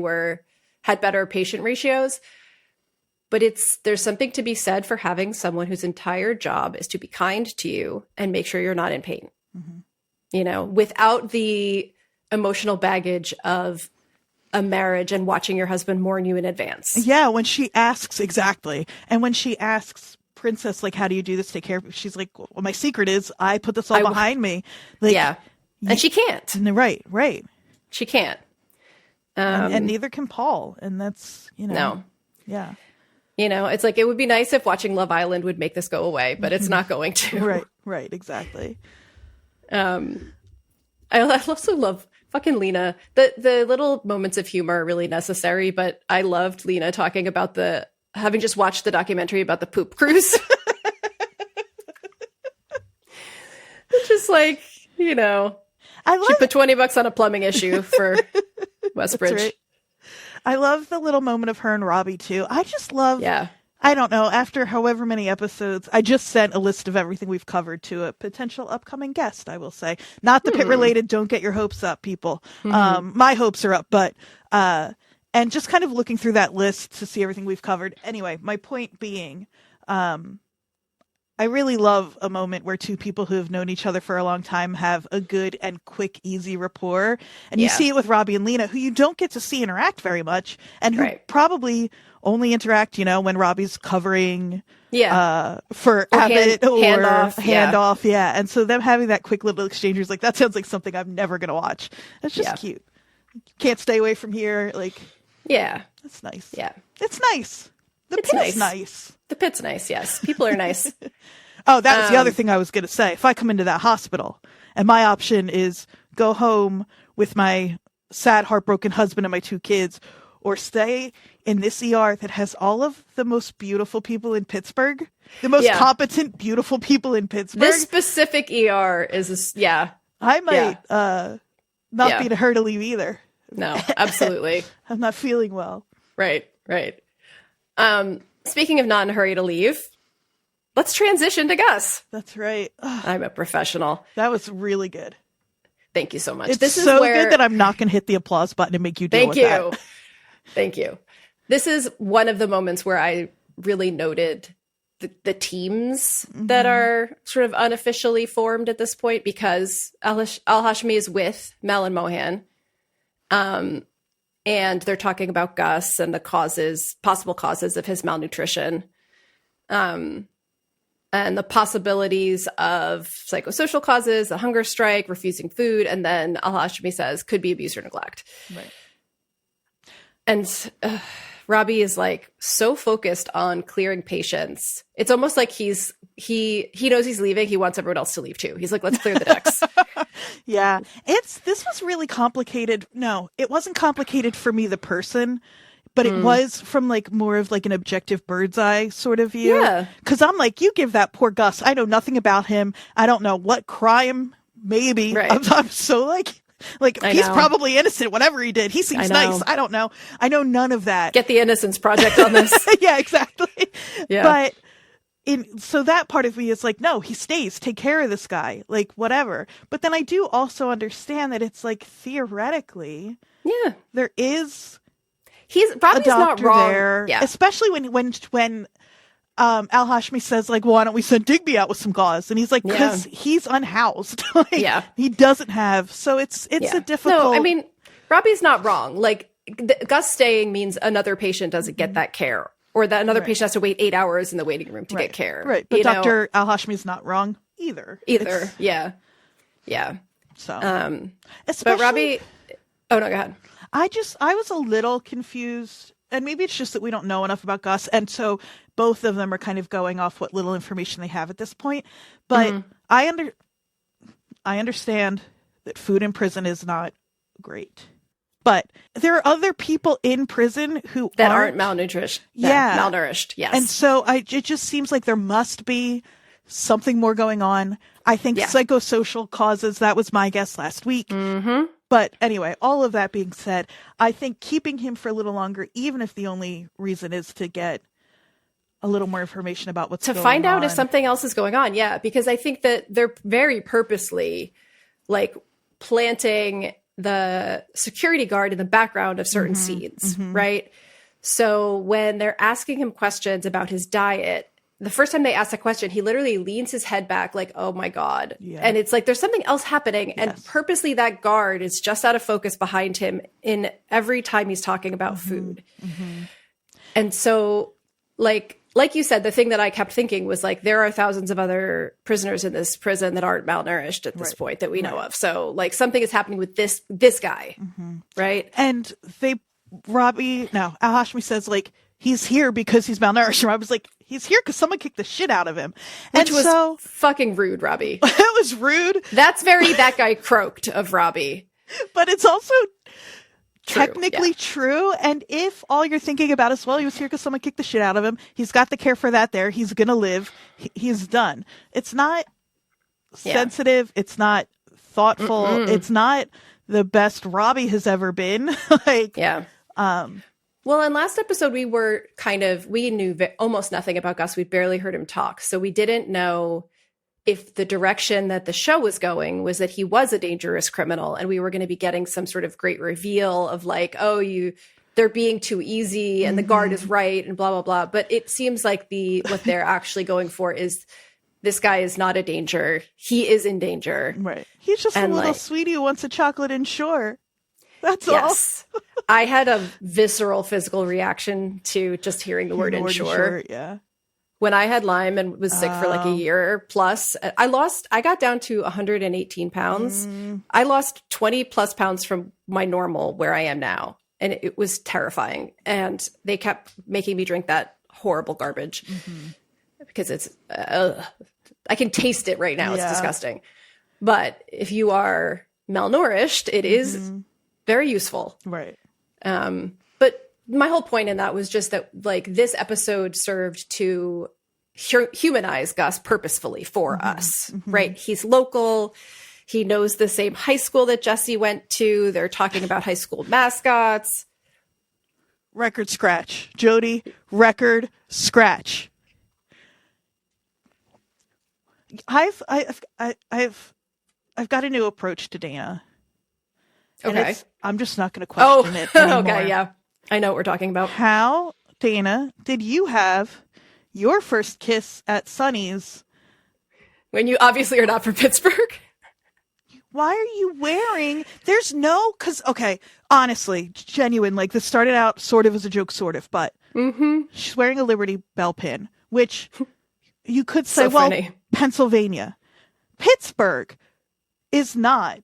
S1: had better patient ratios. But there's something to be said for having someone whose entire job is to be kind to you and make sure you're not in pain, without the emotional baggage of a marriage and watching your husband mourn you in advance.
S2: Yeah, when she asks, exactly. And when she asks Princess, like, how do you do this to take care of me? She's like, well, my secret is I put this all behind me. Like,
S1: and she can't.
S2: Right.
S1: She can't.
S2: And neither can Paul. And that's,
S1: No.
S2: Yeah.
S1: It's like, it would be nice if watching Love Island would make this go away, but it's not going to.
S2: Right, exactly.
S1: I also love fucking Lena. The little moments of humor are really necessary, but I loved Lena talking about having just watched the documentary about the poop cruise. It's just like, she put $20 on a plumbing issue for Westbridge.
S2: Right. I love the little moment of her and Robbie too. I just love, I don't know, after however many episodes, I just sent a list of everything we've covered to a potential upcoming guest, I will say. Not the Pitt related, don't get your hopes up, people. My hopes are up, but, and just kind of looking through that list to see everything we've covered. Anyway, my point being, I really love a moment where two people who have known each other for a long time have a good and quick, easy rapport. And you see it with Robbie and Lena, who you don't get to see interact very much, and who probably only interact, when Robbie's covering for Abbott or handoff. Yeah. And so them having that quick little exchange, like, that sounds like something I'm never going to watch. It's just cute. Can't stay away from here. Like, it's nice. Yeah. It's nice. The Pitt's nice.
S1: The Pitt's nice, yes. People are nice.
S2: Oh, that was the other thing I was going to say. If I come into that hospital and my option is go home with my sad, heartbroken husband and my 2 kids, or stay in this ER that has all of the most beautiful people in Pittsburgh, the most competent, beautiful people in Pittsburgh.
S1: This specific ER is,
S2: I might not be in a hurry to leave either.
S1: No, absolutely.
S2: I'm not feeling well.
S1: Right. Speaking of not in a hurry to leave, let's transition to Gus.
S2: That's right.
S1: I'm a professional.
S2: That was really good.
S1: Thank you so much.
S2: It's this is so good that I'm not going to hit the applause button and make you deal with that.
S1: Thank you. This is one of the moments where I really noted the teams that are sort of unofficially formed at this point, because Al-Hashmi is with Mel and Mohan. And they're talking about Gus and the possible causes of his malnutrition, and the possibilities of psychosocial causes, a hunger strike, refusing food, and then Al-Hashmi says could be abuse or neglect. Right. And Robbie is like so focused on clearing patients. It's almost like he knows he's leaving. He wants everyone else to leave too. He's like, let's clear the decks.
S2: Yeah. This was really complicated. No, it wasn't complicated for me, the person, but it was from like more of like an objective bird's eye sort of view. Yeah. Cause I'm like, you give that poor Gus. I know nothing about him. I don't know what crime, maybe. Right. I'm so like he's probably innocent, whatever he did. He seems nice. I don't know. I know none of that.
S1: Get the Innocence Project on this.
S2: Yeah, exactly. Yeah. But so that part of me is like, no, he stays. Take care of this guy. Like, whatever. But then I do also understand that it's like, theoretically, there is
S1: Robbie's not wrong
S2: there. Yeah. Especially when Al-Hashmi says, like, well, why don't we send Digby out with some gauze? And he's like, because he's unhoused. He doesn't have. So it's a difficult.
S1: No, I mean, Robbie's not wrong. Like, Gus staying means another patient doesn't get that care, or that another patient has to wait 8 hours in the waiting room to get care.
S2: Right. But Dr. Al-Hashmi is not wrong either.
S1: Yeah.
S2: So,
S1: but Robbie, oh no, go ahead.
S2: I was a little confused, and maybe it's just that we don't know enough about Gus, and so both of them are kind of going off what little information they have at this point. But I understand that food in prison is not great. But there are other people in prison who
S1: aren't malnourished. Malnourished, yes.
S2: And so it just seems like there must be something more going on. I think psychosocial causes, that was my guess last week.
S1: Mm-hmm.
S2: But anyway, all of that being said, I think keeping him for a little longer, even if the only reason is to get a little more information about what's going on. To
S1: find out if something else is going on, because I think that they're very purposely, like, planting the security guard in the background of certain scenes, right? So when they're asking him questions about his diet, the first time they ask that question, he literally leans his head back like, oh my God. Yeah. And it's like, there's something else happening. Yes. And purposely that guard is just out of focus behind him in every time he's talking about food. And so like you said, the thing that I kept thinking was like, there are thousands of other prisoners in this prison that aren't malnourished at this point that we know of. So like something is happening with this guy, right?
S2: And Al-Hashmi says like, he's here because he's malnourished. And I was like, he's here because someone kicked the shit out of him.
S1: Which was fucking rude, Robbie.
S2: It was rude.
S1: That's very that guy croaked of Robbie.
S2: But it's also technically true. And if all you're thinking about is, well, he was here because someone kicked the shit out of him, he's got the care for that there, he's going to live, he's done. It's not sensitive. It's not thoughtful. It's not the best Robbie has ever been.
S1: Well, in last episode, we knew almost nothing about Gus. We barely heard him talk. So we didn't know if the direction that the show was going was that he was a dangerous criminal, and we were going to be getting some sort of great reveal of like, they're being too easy and the guard is right and blah, blah, blah. But it seems like what they're actually going for is this guy is not a danger. He is in danger.
S2: Right. He's just a little sweetie who wants a chocolate and sure. That's all.
S1: I had a visceral physical reaction to just hearing the word ensure.
S2: Yeah.
S1: When I had Lyme and was sick for like a year plus, I got down to 118 pounds. I lost 20 plus pounds from my normal where I am now. And it was terrifying. And they kept making me drink that horrible garbage because it's, I can taste it right now. It's disgusting. But if you are malnourished, it is very useful.
S2: Right.
S1: But my whole point in that was just that like this episode served to humanize Gus purposefully for us, right? He's local. He knows the same high school that Jesse went to. They're talking about high school mascots.
S2: Record scratch. Jodie, record scratch. I've got a new approach to Dana.
S1: Okay.
S2: I'm just not going to question it anymore.
S1: Okay, yeah. I know what we're talking about.
S2: How, Dana, did you have your first kiss at Sonny's?
S1: When you obviously are not from Pittsburgh.
S2: Why are you wearing... okay, honestly, genuine, like this started out sort of as a joke, sort of, but she's wearing a Liberty Bell pin, which you could say, funny. Pennsylvania. Pittsburgh is not.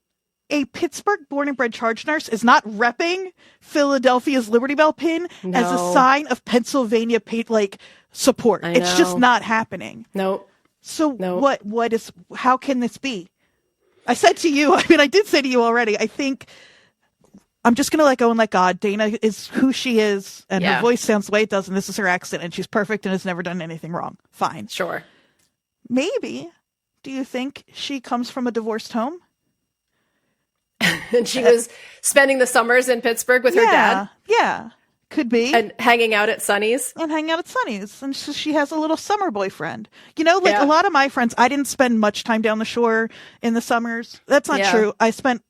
S2: A Pittsburgh born and bred charge nurse is not repping Philadelphia's Liberty Bell pin as a sign of Pennsylvania support. It's just not happening.
S1: Nope.
S2: So how can this be? I said to you, I did say to you already, I think I'm just going to let go and let God. Dana is who she is, and her voice sounds the way it does, and this is her accent, and she's perfect and has never done anything wrong. Fine.
S1: Sure.
S2: Maybe, do you think she comes from a divorced home?
S1: And she was spending the summers in Pittsburgh with her dad?
S2: Yeah, could be.
S1: And hanging out at Sonny's?
S2: And so she has a little summer boyfriend. A lot of my friends, I didn't spend much time down the shore in the summers. That's not true. I spent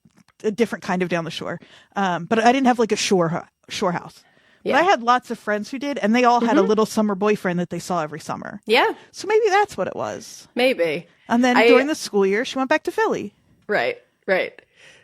S2: a different kind of down the shore. But I didn't have like a shore house. Yeah. But I had lots of friends who did, and they all had a little summer boyfriend that they saw every summer.
S1: Yeah.
S2: So maybe that's what it was.
S1: Maybe.
S2: And then during the school year, she went back to Philly.
S1: Right.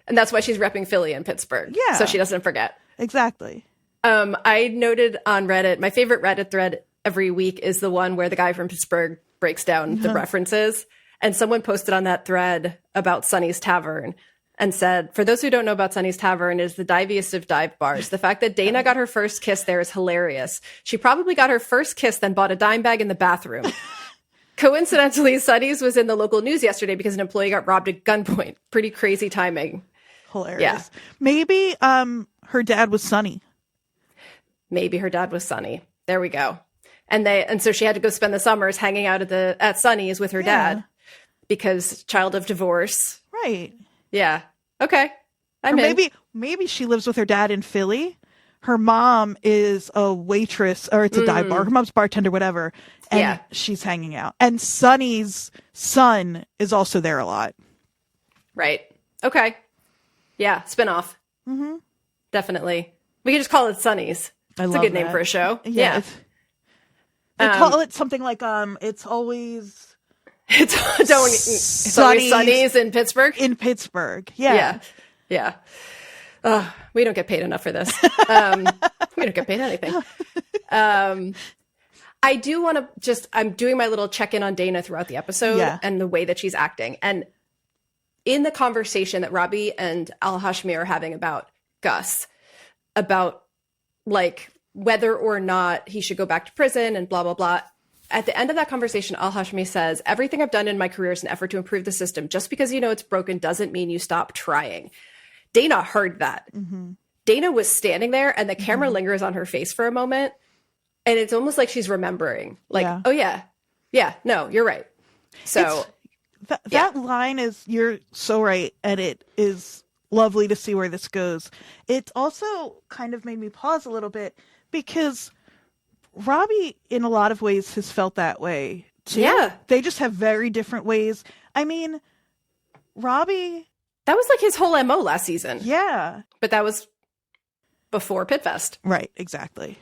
S1: And that's why she's repping Philly and Pittsburgh.
S2: Yeah.
S1: So she doesn't forget.
S2: exactly.
S1: I noted on Reddit, my favorite Reddit thread every week is the one where the guy from Pittsburgh breaks down the references. And someone posted on that thread about Sonny's Tavern and said, for those who don't know about Sonny's Tavern, it is the diviest of dive bars. The fact that Dana got her first kiss there is hilarious. She probably got her first kiss, then bought a dime bag in the bathroom. Coincidentally, Sonny's was in the local news yesterday because an employee got robbed at gunpoint. Pretty crazy timing.
S2: Hilarious.
S1: Yeah.
S2: Maybe her dad was Sonny.
S1: Maybe her dad was Sonny. There we go. And so she had to go spend the summers hanging out at Sonny's with her dad because child of divorce.
S2: Right.
S1: Yeah. Okay.
S2: Maybe she lives with her dad in Philly. Her mom is a waitress, or it's a dive bar. Her mom's bartender, whatever. And she's hanging out. And Sonny's son is also there a lot.
S1: Right. Okay. Yeah. Spinoff. Mm-hmm. Definitely. We can just call it Sonny's. It's a good name for a show. Yeah.
S2: They call it something like it's always
S1: always Sonny's in Pittsburgh.
S2: In Pittsburgh, yeah.
S1: We don't get paid enough for this. We don't get paid anything. I do want to I'm doing my little check-in on Dana throughout the episode and the way that she's acting. And in the conversation that Robbie and Al-Hashmi are having about Gus, about like whether or not he should go back to prison and blah, blah, blah. At the end of that conversation, Al-Hashmi says, everything I've done in my career is an effort to improve the system. Just because you know it's broken doesn't mean you stop trying. Dana heard that. Mm-hmm. Dana was standing there and the camera lingers on her face for a moment. And it's almost like she's remembering. Like, oh yeah. Yeah, no, you're right. So
S2: that line is, you're so right. And it is lovely to see where this goes. It also kind of made me pause a little bit because Robbie, in a lot of ways, has felt that way too. Yeah. They just have very different ways. I mean, Robbie...
S1: That was like his whole MO last season.
S2: Yeah.
S1: But that was before Pitfest.
S2: Right, exactly.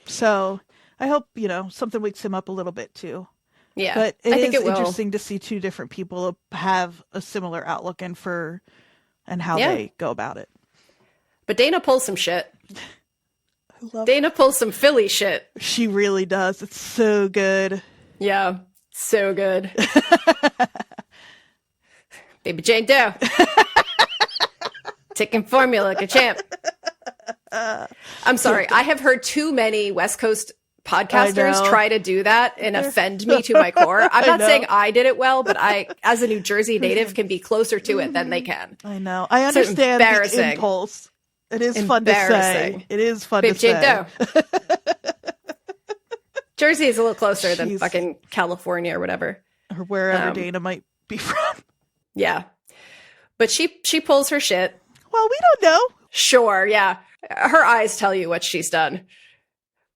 S2: So I hope, something wakes him up a little bit too.
S1: Yeah.
S2: But I think it will. Interesting to see two different people have a similar outlook and how they go about it.
S1: But Dana pulls some shit. Dana pulls some Philly shit.
S2: She really does. It's so good.
S1: Yeah, so good. Baby Jane Doe. Taking formula like a champ. I'm sorry. I have heard too many West Coast podcasters try to do that and offend me to my core. I'm not saying I did it well, but I, as a New Jersey native, can be closer to it than they can.
S2: I know. I understand the impulse. It is fun to say. It is fun to say.
S1: Jersey is a little closer than fucking California or whatever.
S2: Or wherever Dana might be from.
S1: Yeah. But she pulls her shit.
S2: Well, we don't know.
S1: Sure, yeah. Her eyes tell you what she's done.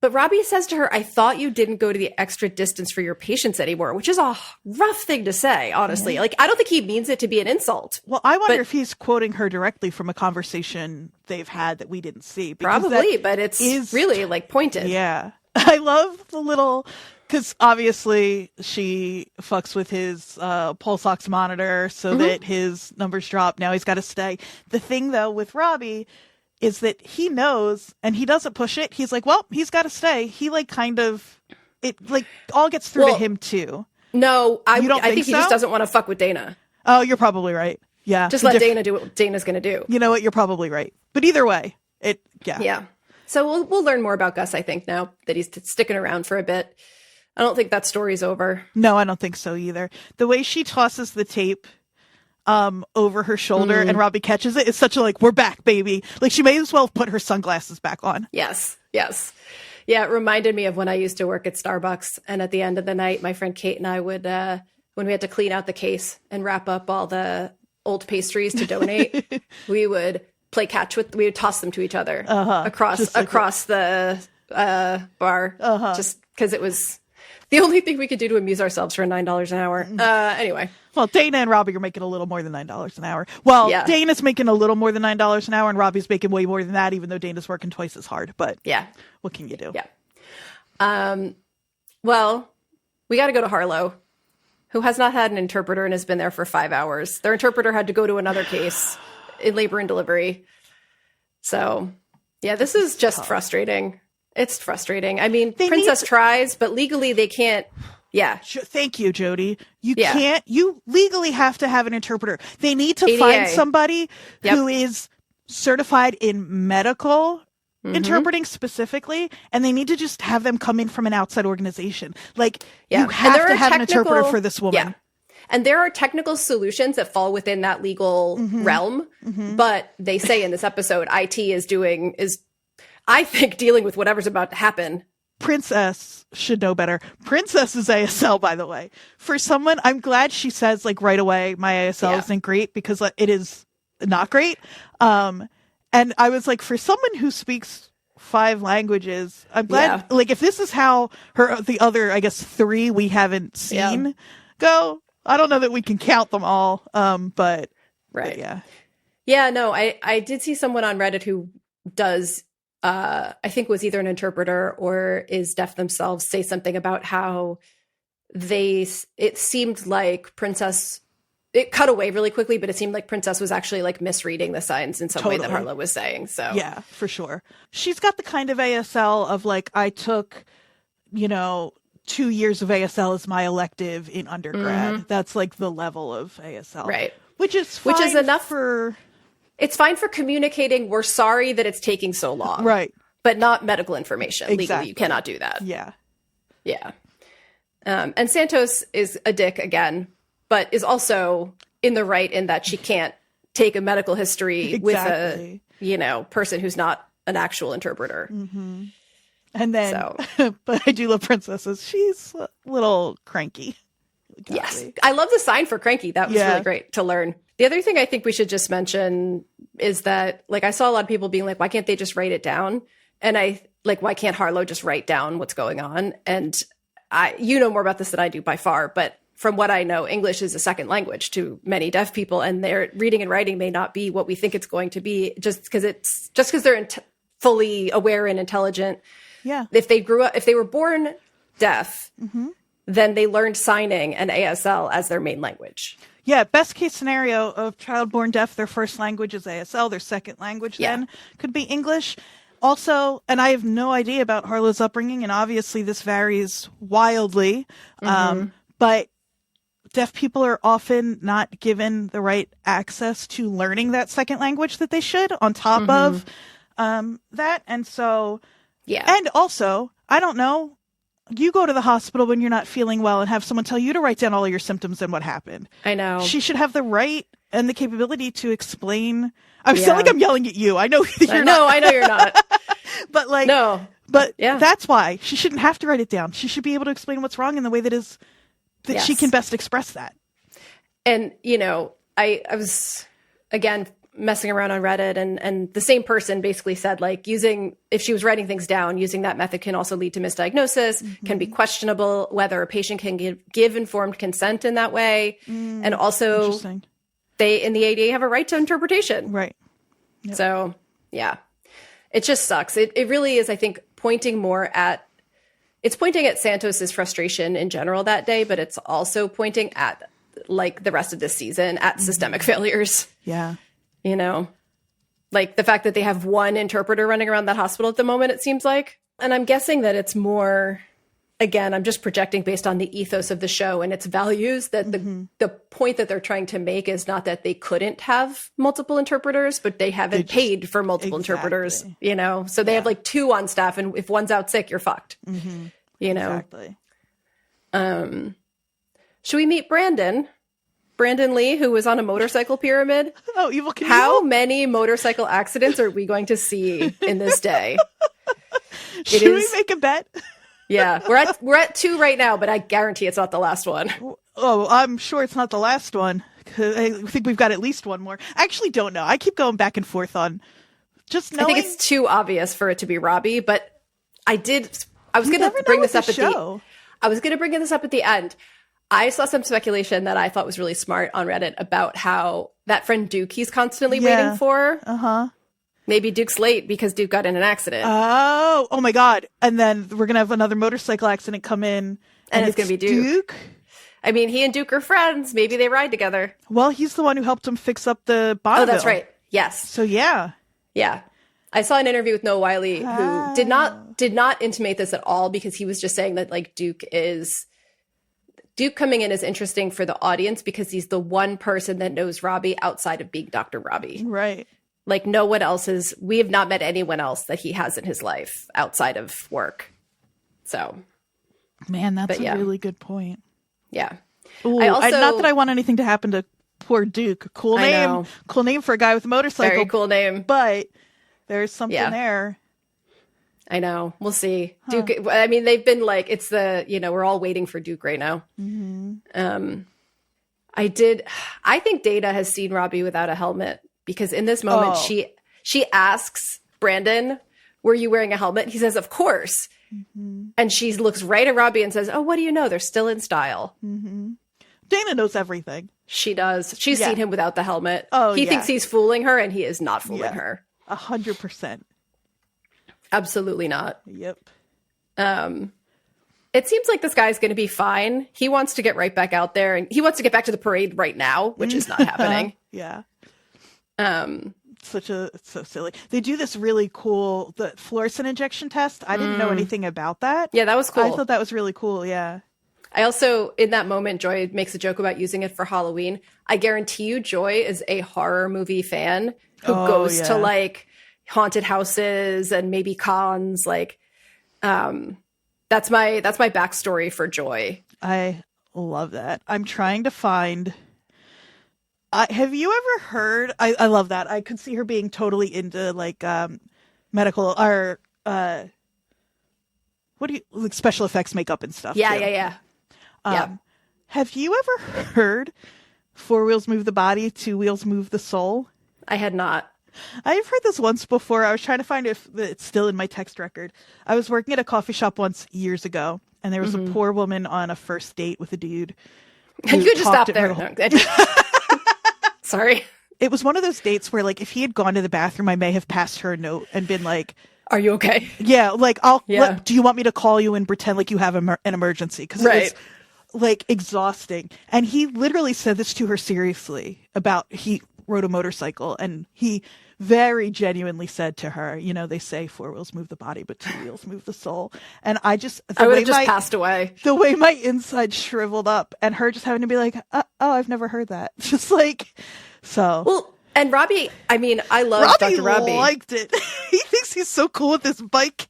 S1: But Robbie says to her, I thought you didn't go to the extra distance for your patients anymore, which is a rough thing to say, honestly. Like, I don't think he means it to be an insult.
S2: Well, I wonder if he's quoting her directly from a conversation they've had that we didn't see.
S1: Probably, but it's really, like, pointed.
S2: Yeah. I love the little... Because obviously she fucks with his pulse ox monitor so that his numbers drop. Now he's got to stay. The thing, though, with Robbie... is that he knows and he doesn't push it. He's like, well, he's got to stay. He all gets through to him too.
S1: No, I think he just doesn't want to fuck with Dana.
S2: Oh, you're probably right. Yeah.
S1: Just let Dana do what Dana's going to do.
S2: You know what? You're probably right. But either way,
S1: Yeah. So we'll learn more about Gus, I think, now that he's sticking around for a bit. I don't think that story's over.
S2: No, I don't think so either. The way she tosses the tape over her shoulder and Robbie catches it. It's such a we're back, baby. Like she may as well put her sunglasses back on.
S1: Yes. Yeah, it reminded me of when I used to work at Starbucks. And at the end of the night, my friend Kate and I would, when we had to clean out the case and wrap up all the old pastries to donate, we would play catch we would toss them to each other across the bar. Just because it was the only thing we could do to amuse ourselves for $9 an hour. Anyway.
S2: Well, Dana and Robbie are making a little more than $9 an hour. Well, Dana's making a little more than $9 an hour, and Robbie's making way more than that, even though Dana's working twice as hard. But what can you do?
S1: Yeah. Well, we got to go to Harlow, who has not had an interpreter and has been there for 5 hours. Their interpreter had to go to another case in labor and delivery. So Yeah, this is just
S2: tough.
S1: frustrating. It's frustrating. I mean, Princess tries, but legally they can't. Yeah.
S2: Thank you, Jodie. You can't. You legally have to have an interpreter. They need to
S1: ADA.
S2: find somebody who is certified in medical interpreting specifically, and they need to just have them come in from an outside organization. Like, you have to have an interpreter for this woman.
S1: Yeah. And there are technical solutions that fall within that legal realm, but they say in this episode, IT is I think, dealing with whatever's about to happen.
S2: Princess should know better. Princess is ASL, by the way. For someone, I'm glad she says, like, right away, my ASL isn't great, because it is not great. And I was like, for someone who speaks 5 languages, I'm glad, like, if this is how the other, I guess, 3 we haven't seen go, I don't know that we can count them all. But yeah.
S1: Yeah, no, I did see someone on Reddit who does, I think was either an interpreter or is deaf themselves, say something about how it seemed like Princess, it cut away really quickly, but it seemed like Princess was actually like misreading the signs in some way that Harlow was saying. So
S2: yeah, for sure. She's got the kind of ASL of like, I took, 2 years of ASL as my elective in undergrad. That's like the level of ASL.
S1: Right.
S2: Which is enough for...
S1: It's fine for communicating, we're sorry that it's taking so long.
S2: Right.
S1: But not medical information.
S2: Exactly.
S1: Legally, you cannot do that.
S2: Yeah.
S1: Yeah. And Santos is a dick again, but is also in the right in that she can't take a medical history with a, person who's not an actual interpreter.
S2: Mm-hmm. And then, but I do love Princesses. She's a little cranky.
S1: Yes. I love the sign for cranky. That was really great to learn. The other thing I think we should just mention is that, like, I saw a lot of people being like, why can't they just write it down? And why can't Harlow just write down what's going on? And you know more about this than I do by far, but from what I know, English is a second language to many deaf people, and their reading and writing may not be what we think it's going to be just because they're fully aware and intelligent.
S2: Yeah.
S1: If they were born deaf, then they learned signing and ASL as their main language.
S2: Yeah, best case scenario of child born deaf, their first language is ASL, their second language then could be English. Also, and I have no idea about Harlow's upbringing, and obviously this varies wildly, but deaf people are often not given the right access to learning that second language that they should on top of that. And so, and also, I don't know, you go to the hospital when you're not feeling well and have someone tell you to write down all of your symptoms and what happened.
S1: I know.
S2: She should have the right and the capability to explain. I sound like I'm yelling at you. I know you're not.
S1: No, I know you're not.
S2: But like,
S1: no.
S2: But that's why she shouldn't have to write it down. She should be able to explain what's wrong in the way that she can best express that.
S1: And, I was, again, messing around on Reddit, and the same person basically said, like, if she was writing things down, using that method can also lead to misdiagnosis, can be questionable whether a patient can give informed consent in that way. And also, they in the ADA have a right to interpretation.
S2: Right. Yep.
S1: So, yeah, it just sucks. It really is, I think, pointing at Santos's frustration in general that day, but it's also pointing at, like, the rest of this season at systemic failures.
S2: Yeah.
S1: Like the fact that they have one interpreter running around that hospital at the moment, it seems like. And I'm guessing that it's more, again, I'm just projecting based on the ethos of the show and its values, that the point that they're trying to make is not that they couldn't have multiple interpreters, but they haven't paid for multiple interpreters, So they have like 2 on staff, and if one's out sick, you're fucked,
S2: Exactly.
S1: Should we meet Brandon Lee, who was on a motorcycle pyramid?
S2: Oh, Evil Knievel?
S1: How many motorcycle accidents are we going to see in this day?
S2: Should we make a bet?
S1: Yeah, we're at 2 right now, but I guarantee it's not the last one.
S2: Oh, I'm sure it's not the last one. I think we've got at least one more. I actually don't know. I keep going back and forth on just knowing.
S1: I think it's too obvious for it to be Robbie, but I was going to bring this up I was going to bring this up at the end. I saw some speculation that I thought was really smart on Reddit about how that friend Duke he's constantly waiting for. Maybe Duke's late because Duke got in an accident.
S2: Oh my God. And then we're going to have another motorcycle accident come in.
S1: And it's going to be Duke. I mean, he and Duke are friends. Maybe they ride together.
S2: Well, he's the one who helped him fix up the Bonneville.
S1: Oh, that's right. Yes.
S2: So, yeah.
S1: Yeah. I saw an interview with Noah Wiley who did not intimate this at all, because he was just saying that like Duke coming in is interesting for the audience because he's the one person that knows Robbie outside of being Dr. Robbie.
S2: Right.
S1: Like no one else we have not met anyone else that he has in his life outside of work. So.
S2: Man, that's a really good point.
S1: Yeah.
S2: Ooh, not that I want anything to happen to poor Duke. Cool name. Cool name for a guy with a motorcycle.
S1: Very cool name.
S2: But there's something there.
S1: I know. We'll see. Duke, I mean, they've been like, it's we're all waiting for Duke right now. Mm-hmm. I think Dana has seen Robbie without a helmet, because in this moment, she asks Brandon, were you wearing a helmet? He says, of course. Mm-hmm. And she looks right at Robbie and says, oh, what do you know? They're still in style.
S2: Mm-hmm. Dana knows everything.
S1: She does. She's seen him without the helmet.
S2: Oh,
S1: he thinks he's fooling her, and he is not fooling her.
S2: 100%.
S1: Absolutely not.
S2: Yep.
S1: It seems like this guy's going to be fine. He wants to get right back out there, and he wants to get back to the parade right now, which is not happening.
S2: Yeah. It's so silly. They do this really cool, the fluorescent injection test. I didn't know anything about that.
S1: Yeah, that was cool.
S2: I thought that was really cool. Yeah.
S1: I also, in that moment, Joy makes a joke about using it for Halloween. I guarantee you Joy is a horror movie fan who goes to like haunted houses and maybe cons. Like, that's my backstory for Joy.
S2: I love that. I'm trying to find... have you ever heard? I love that. I could see her being totally into like medical or like special effects, makeup and stuff.
S1: Yeah.
S2: Have you ever heard "Four wheels move the body, two wheels move the soul"?
S1: I had not.
S2: I've heard this once before. I was trying to find if it's still in my text record. I was working at a coffee shop once years ago, and there was a poor woman on a first date with a dude.
S1: You could just stop there. Sorry.
S2: It was one of those dates where, like, if he had gone to the bathroom, I may have passed her a note and been like,
S1: are you okay?
S2: Yeah, like, do you want me to call you and pretend like you have an emergency? Because it was, like, exhausting. And he literally said this to her seriously about he rode a motorcycle, and he very genuinely said to her, you know, they say four wheels move the body, but two wheels move the soul. And I would have just
S1: passed away.
S2: The way my inside shriveled up, and her just having to be like, oh, I've never heard that. Just like, so.
S1: Well, and Robbie, I mean, I love Dr. Robbie.
S2: Liked it. He thinks he's so cool with this bike.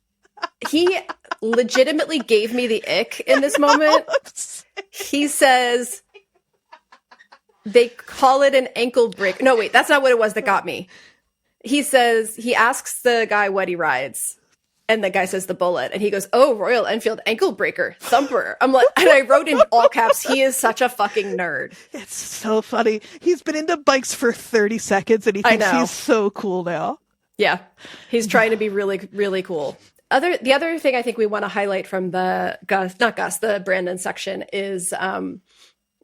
S1: He legitimately gave me the ick in this moment. He says, they call it an ankle break. No, wait, that's not what it was that got me. He says, he asks the guy what he rides. And the guy says the Bullet. And he goes, oh, Royal Enfield ankle breaker, thumper. I'm like, and I wrote in all caps, he is such a fucking nerd.
S2: It's so funny. He's been into bikes for 30 seconds and he thinks he's so cool now.
S1: Yeah. He's trying to be really, really cool. The other thing I think we want to highlight from the the Brandon section is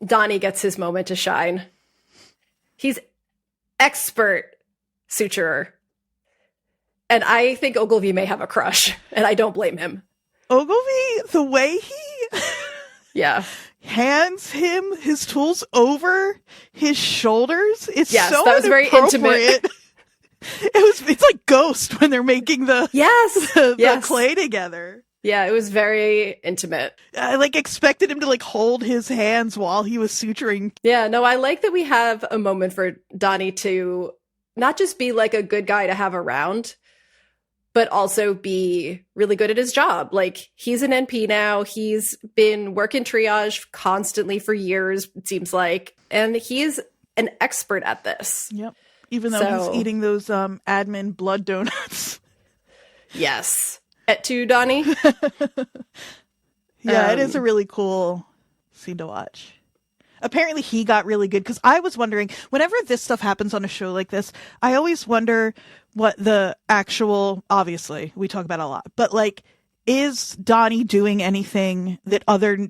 S1: Donnie gets his moment to shine. He's expert suturer. And I think Ogilvie may have a crush, and I don't blame him.
S2: Ogilvie, the way he hands him his tools over his shoulders, it's so
S1: that was very intimate.
S2: It's like Ghost when they're making the clay together.
S1: Yeah, it was very intimate.
S2: I expected him to hold his hands while he was suturing.
S1: Yeah, no, I like that we have a moment for Donnie to not just be like a good guy to have around, but also be really good at his job. Like, he's an NP now. He's been working triage constantly for years, it seems like. And he's an expert at this.
S2: Yep. Even though he's eating those admin blood donuts.
S1: Yes. Et tu, Donnie?
S2: Yeah, it is a really cool scene to watch. Apparently he got really good, because I was wondering, whenever this stuff happens on a show like this, I always wonder what the actual, obviously, we talk about it a lot, but is Donnie doing anything that other,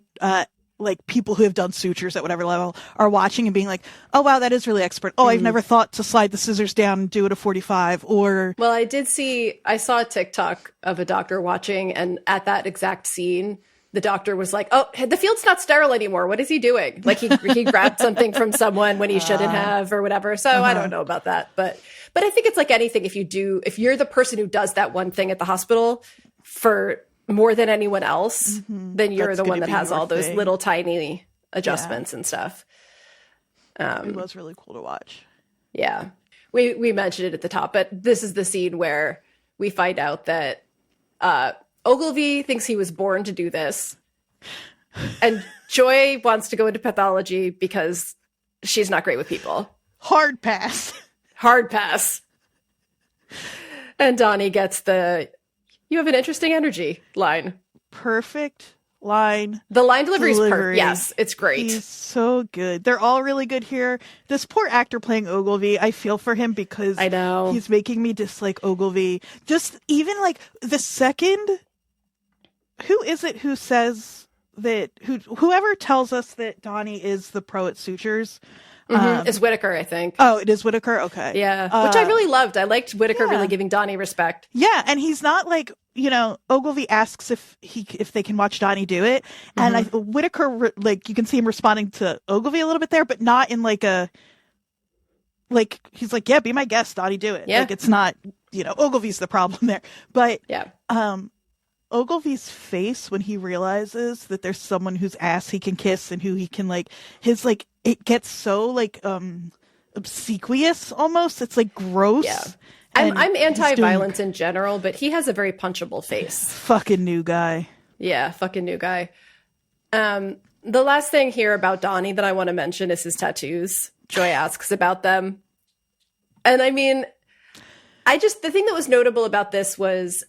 S2: people who have done sutures at whatever level are watching and being like, oh, wow, that is really expert. Oh, I've never thought to slide the scissors down and do it a 45 or.
S1: Well, I saw a TikTok of a doctor watching, and at that exact scene, the doctor was like, oh, the field's not sterile anymore. What is he doing? Like he grabbed something from someone when he shouldn't have or whatever. So I don't know about that. But I think it's like anything. If you're the person who does that one thing at the hospital for more than anyone else, then you're the one that has all those little tiny adjustments and stuff.
S2: It was really cool to watch.
S1: Yeah. We mentioned it at the top, but this is the scene where we find out that Ogilvie thinks he was born to do this. And Joy wants to go into pathology because she's not great with people.
S2: Hard pass.
S1: Hard pass. And Donnie gets the, you have an interesting energy line.
S2: Perfect line.
S1: The line delivery is perfect. Yes, it's great.
S2: He's so good. They're all really good here. This poor actor playing Ogilvie, I feel for him because
S1: I know
S2: he's making me dislike Ogilvie. Just even like the second, who is it who says that, whoever tells us that Donnie is the pro at sutures?
S1: It's Whitaker, I think.
S2: Oh, it is Whitaker? Okay.
S1: Yeah. Which I really loved. I liked Whitaker really giving Donnie respect.
S2: Yeah. And he's not like, Ogilvie asks if they can watch Donnie do it. And Whitaker, like, you can see him responding to Ogilvie a little bit there, but not in like he's like, yeah, be my guest, Donnie, do it.
S1: Yeah.
S2: Like, it's not, Ogilvie's the problem there. But,
S1: yeah.
S2: Ogilvie's face when he realizes that there's someone whose ass he can kiss and who he can it gets so obsequious almost. It's like gross.
S1: Yeah. I'm anti-violence in general, but he has a very punchable face.
S2: Fucking new guy.
S1: Yeah, fucking new guy. The last thing here about Donnie that I want to mention is his tattoos. Joy asks about them. And I mean, the thing that was notable about this was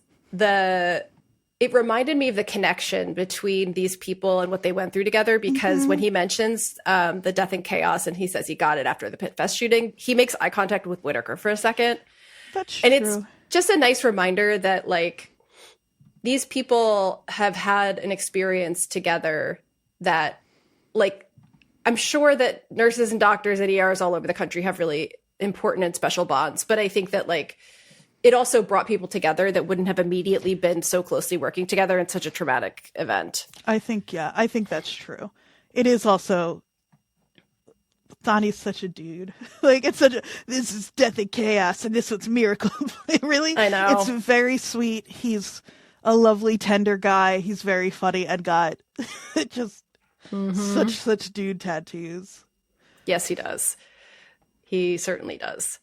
S1: it reminded me of the connection between these people and what they went through together, because when he mentions the death and chaos and he says he got it after the Pitt Fest shooting, he makes eye contact with Whitaker for a second.
S2: That's
S1: and
S2: true.
S1: It's just a nice reminder that like these people have had an experience together that like I'm sure that nurses and doctors at ERs all over the country have really important and special bonds. But I think that like it also brought people together that wouldn't have immediately been so closely working together in such a traumatic event.
S2: I think that's true. It is also, Donnie's such a dude. Like, this is death and chaos, and this one's miracle. Really?
S1: I know.
S2: It's very sweet. He's a lovely, tender guy. He's very funny and got just such dude tattoos.
S1: Yes, he does. He certainly does.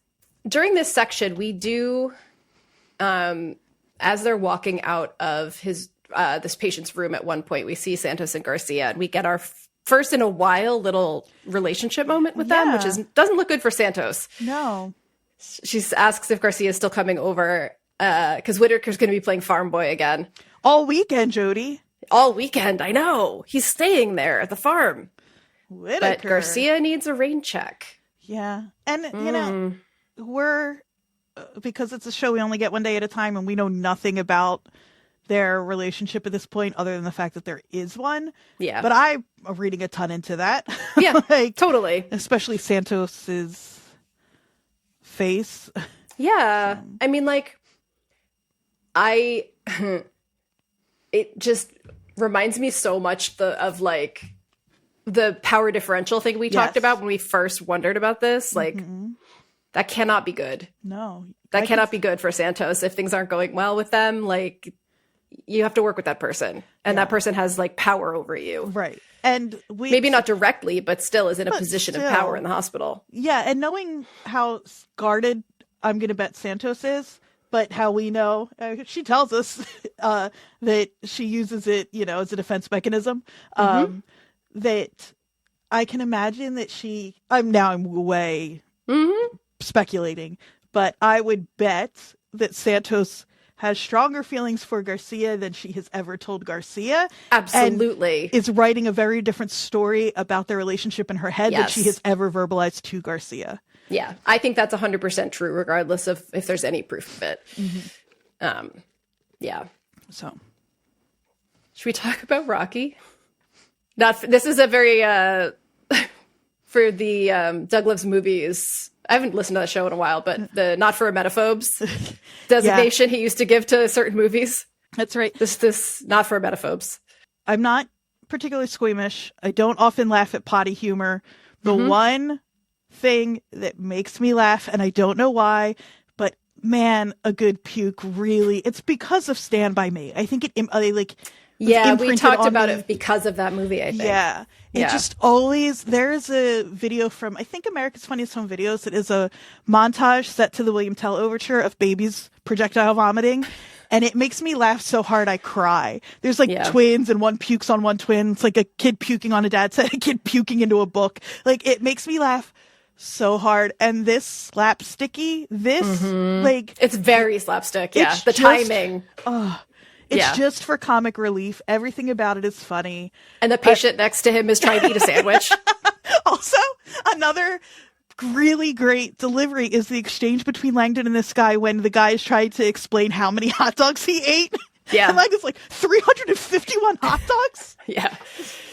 S1: During this section, we do, as they're walking out of this patient's room at one point, we see Santos and Garcia, and we get our first in a while little relationship moment with them, which doesn't look good for Santos.
S2: No.
S1: She asks if Garcia is still coming over, because Whitaker's going to be playing farm boy again.
S2: All weekend, Jodie.
S1: All weekend, I know. He's staying there at the farm.
S2: Whitaker.
S1: But Garcia needs a rain check.
S2: Yeah. And, we're, because it's a show we only get one day at a time and we know nothing about their relationship at this point other than the fact that there is one.
S1: Yeah.
S2: But I'm reading a ton into that.
S1: Yeah, totally.
S2: Especially Santos's face.
S1: Yeah. So. I mean, like, it just reminds me so much of like the power differential thing we talked about when we first wondered about this. Like, that cannot be good.
S2: No.
S1: That cannot be good for Santos if things aren't going well with them. Like, you have to work with that person. And that person has, like, power over you.
S2: Right. And
S1: maybe not directly, but still is in a position of power in the hospital.
S2: Yeah, and knowing how guarded I'm going to bet Santos is, but how we know, she tells us that she uses it, as a defense mechanism, that I can imagine that I'm way speculating, but I would bet that Santos has stronger feelings for Garcia than she has ever told Garcia.
S1: Absolutely.
S2: And is writing a very different story about their relationship in her head than she has ever verbalized to Garcia.
S1: Yeah, I think that's 100% true, regardless of if there's any proof of it. Yeah.
S2: So,
S1: should we talk about Rocky? This is a very for the Doug Loves Movies. I haven't listened to that show in a while, but the not for emetophobes designation he used to give to certain movies.
S2: That's right.
S1: This not for emetophobes.
S2: I'm not particularly squeamish. I don't often laugh at potty humor. The one thing that makes me laugh, and I don't know why, but man, a good puke really, it's because of Stand By Me. I think
S1: we talked about it because of that movie, I think.
S2: Yeah. It just always, there's a video from, I think, America's Funniest Home Videos that is a montage set to the William Tell Overture of babies projectile vomiting. And it makes me laugh so hard I cry. There's twins and one pukes on one twin. It's like a kid puking on a dad's head, a kid puking into a book. Like, it makes me laugh so hard. And this slapsticky,
S1: it's very slapstick. Yeah. The timing.
S2: It's just for comic relief. Everything about it is funny.
S1: And the patient next to him is trying to eat a sandwich.
S2: Also, another really great delivery is the exchange between Langdon and this guy when the guy is trying to explain how many hot dogs he ate.
S1: Yeah.
S2: And Langdon's like, 351 hot dogs?
S1: Yeah.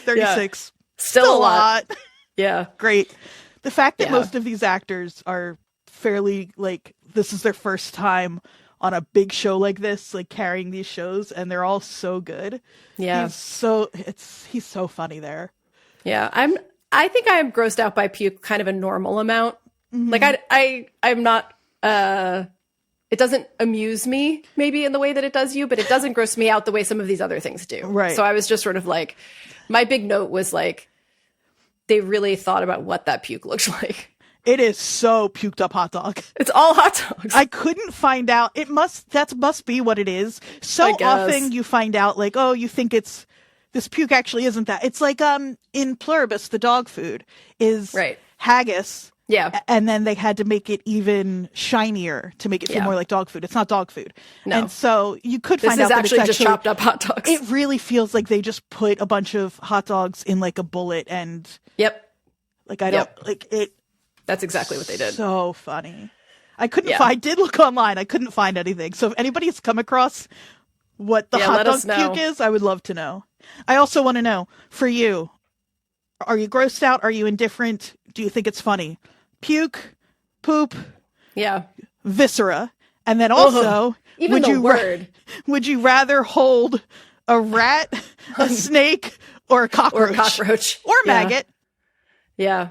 S2: 36.
S1: Yeah. Still a lot. Yeah.
S2: Great. The fact that most of these actors are fairly, this is their first time on a big show like this, carrying these shows, and they're all so good.
S1: Yeah.
S2: He's so funny there.
S1: Yeah. I think I am grossed out by puke kind of a normal amount. I'm not, it doesn't amuse me maybe in the way that it does you, but it doesn't gross me out the way some of these other things do.
S2: Right.
S1: So I was just sort of my big note was they really thought about what that puke looks like.
S2: It is so puked up hot dog.
S1: It's all hot dogs.
S2: I couldn't find out. That must be what it is. So often you find out you think this puke actually isn't that. It's in Pluribus, the dog food is haggis.
S1: Yeah.
S2: And then they had to make it even shinier to make it feel more like dog food. It's not dog food. No. And so you could find out that it's
S1: actually just chopped up hot dogs.
S2: It really feels like they just put a bunch of hot dogs in a bullet and
S1: that's exactly what they did.
S2: So funny. I did look online. I couldn't find anything. So if anybody's come across what the hot dog puke is, I would love to know. I also want to know, for you, are you grossed out? Are you indifferent? Do you think it's funny? Puke, poop, viscera. And then also, would you rather hold a rat, a snake, or a cockroach? Or maggot.
S1: Yeah.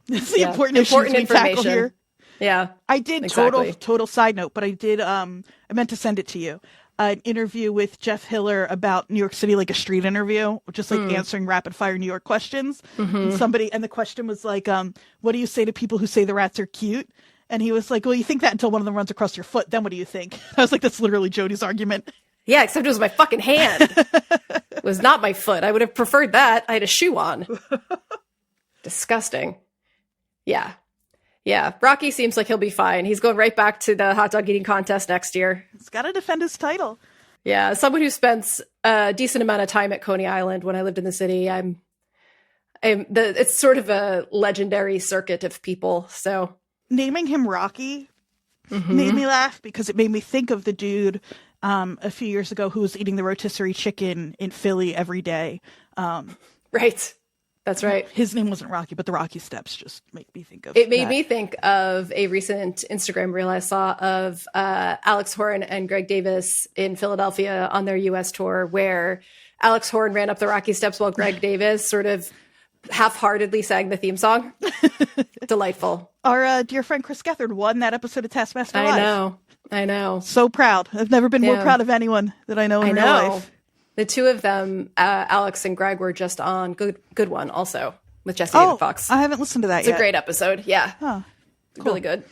S2: It's the important issues we tackle here.
S1: Yeah.
S2: I did total side note, but I did I meant to send it to you. An interview with Jeff Hiller about New York City, a street interview, just answering rapid fire New York questions. And the question was what do you say to people who say the rats are cute? And he was like, well, you think that until one of them runs across your foot. Then what do you think? I was like, that's literally Jodie's argument.
S1: Yeah, except it was my fucking hand. It was not my foot. I would have preferred that. I had a shoe on. Disgusting. Yeah. Yeah. Rocky seems like he'll be fine. He's going right back to the hot dog eating contest next year.
S2: He's got to defend his title.
S1: Yeah. As someone who spends a decent amount of time at Coney Island when I lived in the city, it's sort of a legendary circuit of people. So
S2: naming him Rocky made me laugh because it made me think of the dude a few years ago who was eating the rotisserie chicken in Philly every day.
S1: Right. That's right.
S2: His name wasn't Rocky, but the Rocky Steps just make me think of
S1: it. Made me think of a recent Instagram reel I saw of Alex Horn and Greg Davis in Philadelphia on their U.S. tour, where Alex Horn ran up the Rocky Steps while Greg Davis sort of half-heartedly sang the theme song. Delightful.
S2: Our dear friend Chris Gethard won that episode of Taskmaster Live.
S1: I know.
S2: So proud. I've never been more proud of anyone that I know in real life.
S1: The two of them, Alex and Greg, were just on Good One also with Jesse David Fox.
S2: I haven't listened to that yet.
S1: It's a great episode. Yeah.
S2: Oh, cool.
S1: Really good.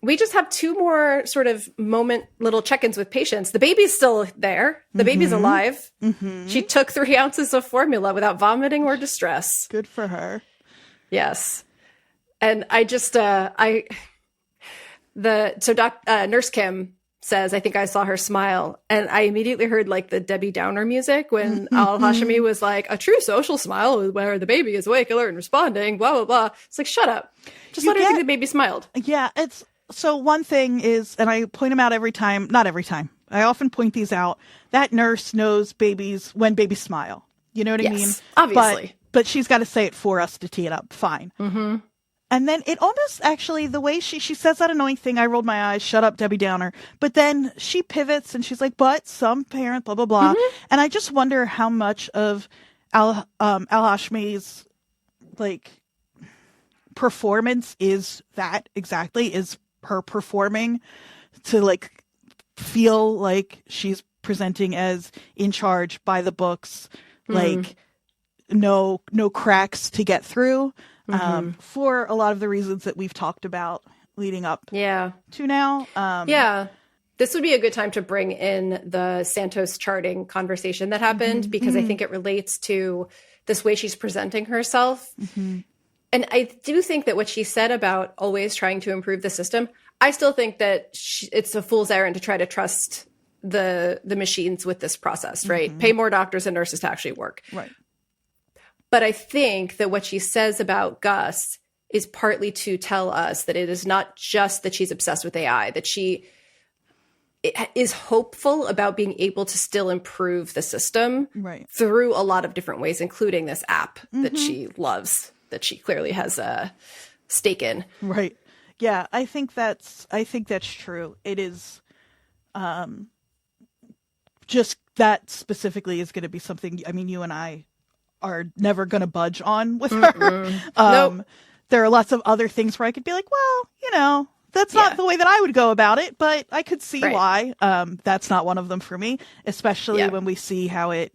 S1: We just have two more sort of little check-ins with patients. The baby's still there. The baby's alive. She took 3 ounces of formula without vomiting or distress.
S2: Good for her.
S1: Yes. And I just, Nurse Kim says, I think I saw her smile. And I immediately heard the Debbie Downer music when Al Hashimi was like, a true social smile is where the baby is awake, alert, and responding, blah, blah, blah. It's like, shut up. Just let her think the baby smiled.
S2: Yeah. So one thing is, and I point them out every time, not every time. I often point these out. That nurse knows when babies smile. You know what I mean?
S1: Obviously.
S2: But she's got to say it for us to tee it up. Fine. And then it almost actually, the way she says that annoying thing, I rolled my eyes, shut up, Debbie Downer. But then she pivots and she's like, but some parent, blah, blah, blah. And I just wonder how much of Al Hashmi's, like, performance is that exactly, is her performing to, like, feel like she's presenting as in charge by the books, like, no cracks to get through. For a lot of the reasons that we've talked about leading up to now.
S1: This would be a good time to bring in the Santos charting conversation that happened, because I think it relates to this way she's presenting herself. And I do think that what she said about always trying to improve the system, I still think that it's a fool's errand to try to trust the machines with this process, right? Pay more doctors and nurses to actually work.
S2: Right.
S1: But I think that what she says about Gus is partly to tell us that it is not just that she's obsessed with AI, that she is hopeful about being able to still improve the system through a lot of different ways, including this app that she loves, that she clearly has a stake in.
S2: Right. Yeah, I think that's true. It is just that specifically is going to be something, I mean, you and I are never going to budge on with her.
S1: Nope.
S2: There are lots of other things where I could be like, well, you know, that's not the way that I would go about it, but I could see why. That's not one of them for me, especially when we see how it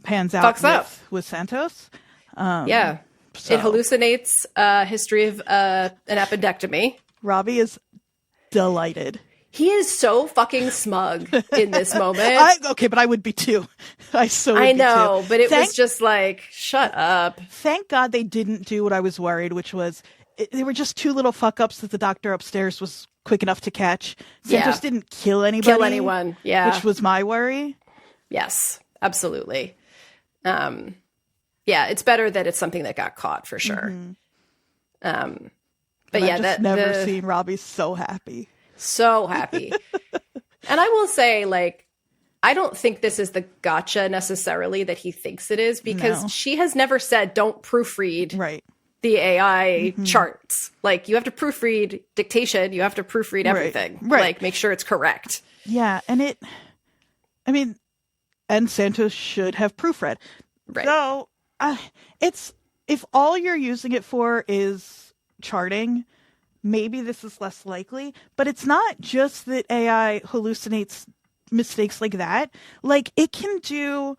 S2: pans out with Santos.
S1: So. It hallucinates a history of an appendectomy.
S2: Robbie is delighted.
S1: He is so fucking smug in this moment.
S2: But I would be too. I
S1: know, but it was just like, shut up.
S2: Thank God they didn't do what I was worried, which was they were just two little fuck ups that the doctor upstairs was quick enough to catch. Santos didn't kill anyone. Which was my worry.
S1: Yes, absolutely. It's better that it's something that got caught for sure. But
S2: I've just never seen Robbie so happy.
S1: So happy. And I will say, like, I don't think this is the gotcha necessarily that he thinks it is, because she has never said don't proofread the AI charts. Like, you have to proofread dictation. You have to proofread everything. Like, make sure it's correct.
S2: Yeah. And and Santos should have proofread.
S1: Right.
S2: So if all you're using it for is charting, maybe this is less likely, but it's not just that AI hallucinates mistakes like that. Like, it can do,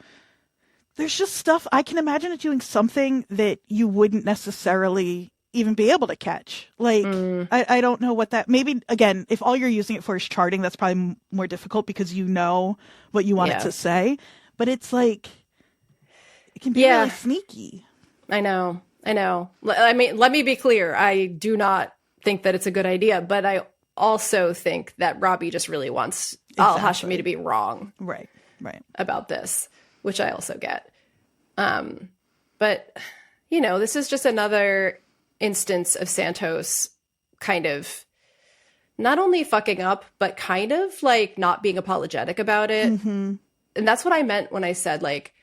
S2: there's just stuff, I can imagine it doing something that you wouldn't necessarily even be able to catch. Like, I don't know what that, maybe, again, if all you're using it for is charting, that's probably more difficult because you know what you want it to say. But it's like, it can be really sneaky. I know.
S1: I mean, let me be clear. I do not think that it's a good idea, but I also think that Robbie just really wants Al-Hashimi to be wrong about this, which I also get. But, you know, this is just another instance of Santos kind of not only fucking up, but kind of like not being apologetic about it. And that's what I meant when I said, like,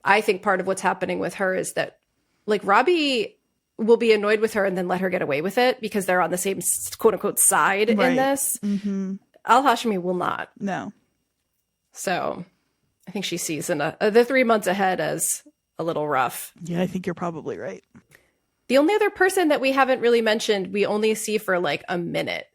S1: I think part of what's happening with her is that, like, Robbie will be annoyed with her and then let her get away with it because they're on the same quote unquote side in this. Al-Hashimi will not.
S2: No.
S1: So I think she sees the 3 months ahead as a little rough.
S2: Yeah, I think you're probably right.
S1: The only other person that we haven't really mentioned, we only see for like a minute.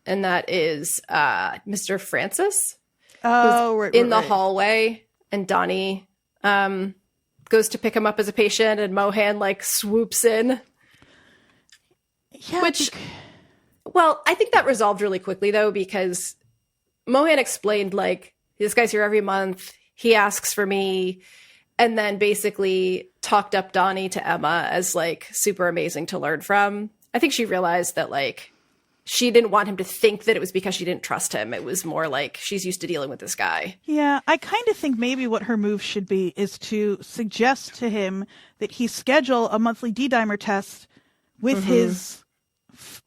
S1: And that is Mr. Francis. In the hallway, and Donnie goes to pick him up as a patient, and Mohan like swoops in.
S2: Yeah,
S1: well, I think that resolved really quickly though, because Mohan explained, like, this guy's here every month. He asks for me, and then basically talked up Donnie to Emma as like super amazing to learn from. I think she realized that, like, she didn't want him to think that it was because she didn't trust him. It was more like she's used to dealing with this guy.
S2: Yeah, I kind of think maybe what her move should be is to suggest to him that he schedule a monthly D-dimer test with his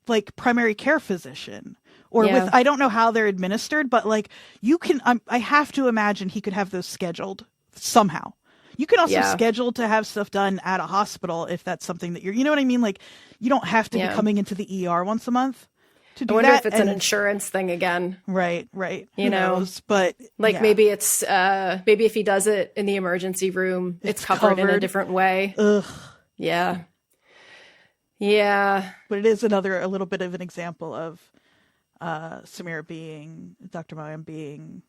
S2: like primary care physician, or with, I don't know how they're administered, but like you can, I have to imagine he could have those scheduled somehow. You can also schedule to have stuff done at a hospital if that's something that you know what I mean? Like, you don't have to be coming into the ER once a month to do that.
S1: I wonder if it's an insurance thing again.
S2: Right.
S1: Who knows?
S2: But
S1: like maybe it's maybe if he does it in the emergency room, it's covered in a different way.
S2: Ugh.
S1: Yeah.
S2: But it is a little bit of an example of Dr. Mayim being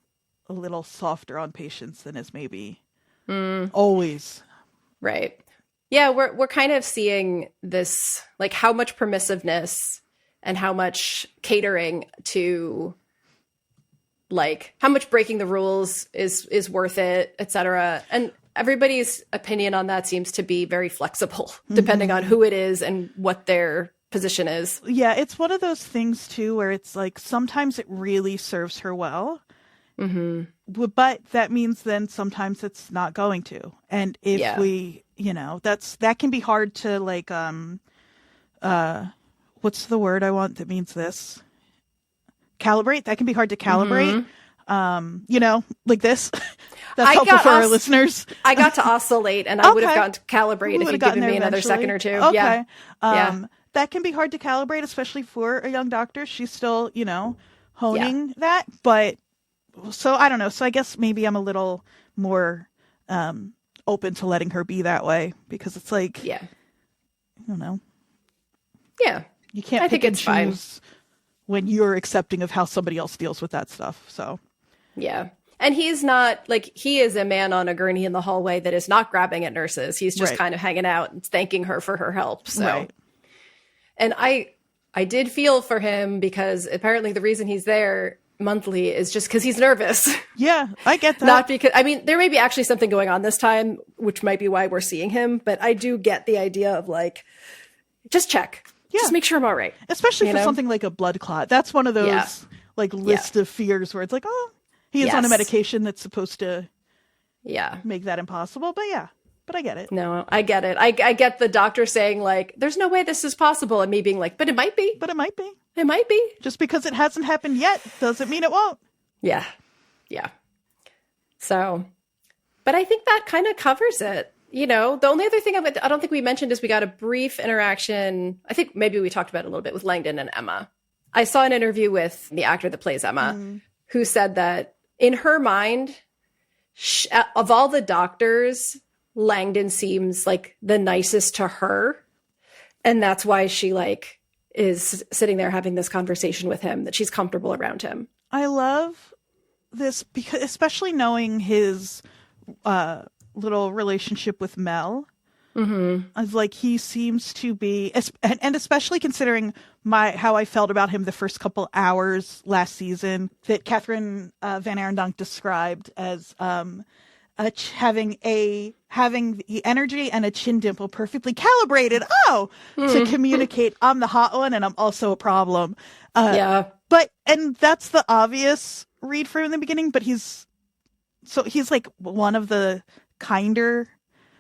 S2: a little softer on patients than is maybe always.
S1: Right. Yeah, we're kind of seeing this, like, how much permissiveness and how much catering to, like, how much breaking the rules is worth it, etc. And everybody's opinion on that seems to be very flexible, depending on who it is and what their position is.
S2: Yeah, it's one of those things, too, where it's like sometimes it really serves her well. But that means then sometimes it's not going to. And if we, that can be hard to, like, what's the word I want that means this? Calibrate. That can be hard to calibrate. Like this. That's helpful for our listeners.
S1: I got to oscillate, and I would have gotten to calibrate if you'd given me another second or two.
S2: Okay. That can be hard to calibrate, especially for a young doctor. She's still, honing that. But so I don't know. So I guess maybe I'm a little more open to letting her be that way, because it's like, I don't know.
S1: Yeah.
S2: You can't pick and choose when you're accepting of how somebody else deals with that stuff. So,
S1: yeah. And he's not, like, he is a man on a gurney in the hallway that is not grabbing at nurses. He's just kind of hanging out and thanking her for her help. So, and I did feel for him, because apparently the reason he's there monthly is just because he's nervous.
S2: Yeah, I get that.
S1: Not because, I mean, there may be actually something going on this time, which might be why we're seeing him. But I do get the idea of, like, just check. Yeah. Just make sure I'm all right.
S2: Especially for something like a blood clot. That's one of those like list of fears where it's like, oh, he is on a medication that's supposed to make that impossible. But I get it.
S1: No, I get it. I get the doctor saying, like, there's no way this is possible. And me being like, but it might be.
S2: But it might be.
S1: It might be.
S2: Just because it hasn't happened yet doesn't mean it won't.
S1: Yeah. Yeah. So, but I think that kind of covers it. The only other thing I don't think we mentioned is we got a brief interaction. I think maybe we talked about it a little bit with Langdon and Emma. I saw an interview with the actor that plays Emma, who said that in her mind, of all the doctors, Langdon seems like the nicest to her. And that's why she, like, is sitting there having this conversation with him, that she's comfortable around him.
S2: I love this, because especially knowing his little relationship with Mel. Like, he seems to be, and especially considering how I felt about him the first couple hours last season, that Catherine Van Arendonk described as having the energy and a chin dimple perfectly calibrated to communicate, I'm the hot one and I'm also a problem. And that's the obvious read from the beginning, but he's like one of the kinder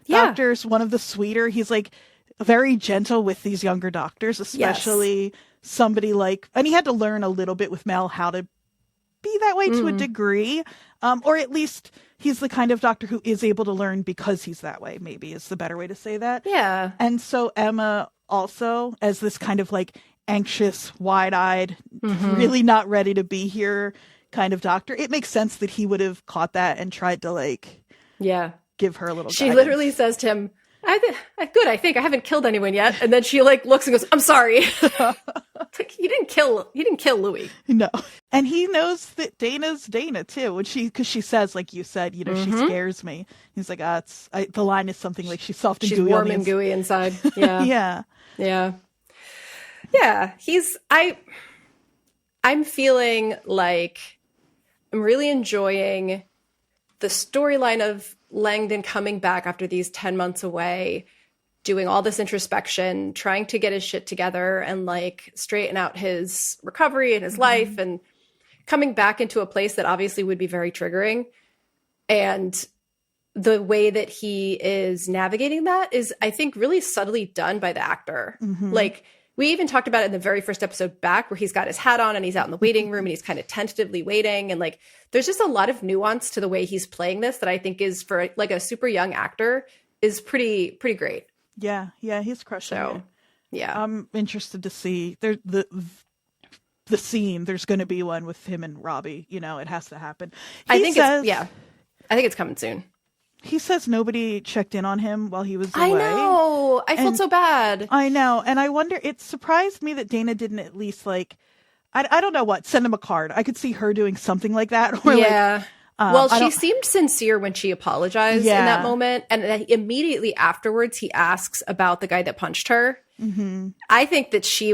S2: doctors, one of the sweeter. He's like very gentle with these younger doctors, especially somebody like, and he had to learn a little bit with Mel how to be that way to a degree, or at least he's the kind of doctor who is able to learn because he's that way, maybe is the better way to say that.
S1: Yeah.
S2: And so Emma also, as this kind of like anxious, wide-eyed, really not ready to be here kind of doctor, it makes sense that he would have caught that and tried to, like, give her a little
S1: She
S2: guidance.
S1: literally says to him, good, I think I haven't killed anyone yet. And then she, like, looks and goes, I'm sorry. Like, he didn't kill Louis.
S2: No. And he knows that Dana's Dana too, because she says, like you said, she scares me. He's like, the line is something like she's soft and gooey.
S1: She's warm and gooey inside. Yeah. Yeah. I'm feeling like I'm really enjoying the storyline of Langdon coming back after these 10 months away, doing all this introspection, trying to get his shit together and, like, straighten out his recovery and his life, and coming back into a place that obviously would be very triggering. And the way that he is navigating that is, I think, really subtly done by the actor. Like, we even talked about it in the very first episode back, where he's got his hat on and he's out in the waiting room and he's kind of tentatively waiting. And like, there's just a lot of nuance to the way he's playing this that I think is, for like a super young actor, is pretty great.
S2: Yeah. He's crushing it.
S1: Yeah.
S2: I'm interested to see the scene. There's going to be one with him and Robbie. You know, it has to happen. I think
S1: it's coming soon.
S2: He says nobody checked in on him while he was away.
S1: I know. I felt so bad.
S2: I know. And I wonder, it surprised me that Dana didn't at least like, I don't know what, send him a card. I could see her doing something like that. Or
S1: yeah. Well, she seemed sincere when she apologized in that moment. And then immediately afterwards, he asks about the guy that punched her. Mm-hmm. I think that she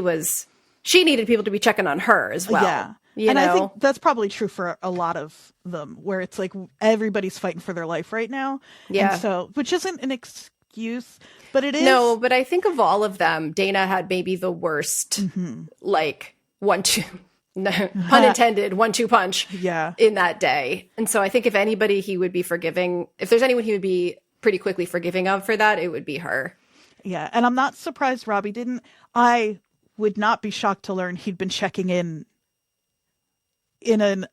S1: needed people to be checking on her as well.
S2: Yeah. I think that's probably true for a lot of them, where it's like everybody's fighting for their life right now. Yeah. And so, which isn't an excuse, but it is.
S1: No, but I think of all of them, Dana had maybe the worst, like 1-2, no, pun intended, 1-2 punch in that day. And so I think if anybody he would be forgiving, if there's anyone he would be pretty quickly forgiving of for that, it would be her.
S2: Yeah. And I'm not surprised Robbie didn't. I would not be shocked to learn he'd been checking in an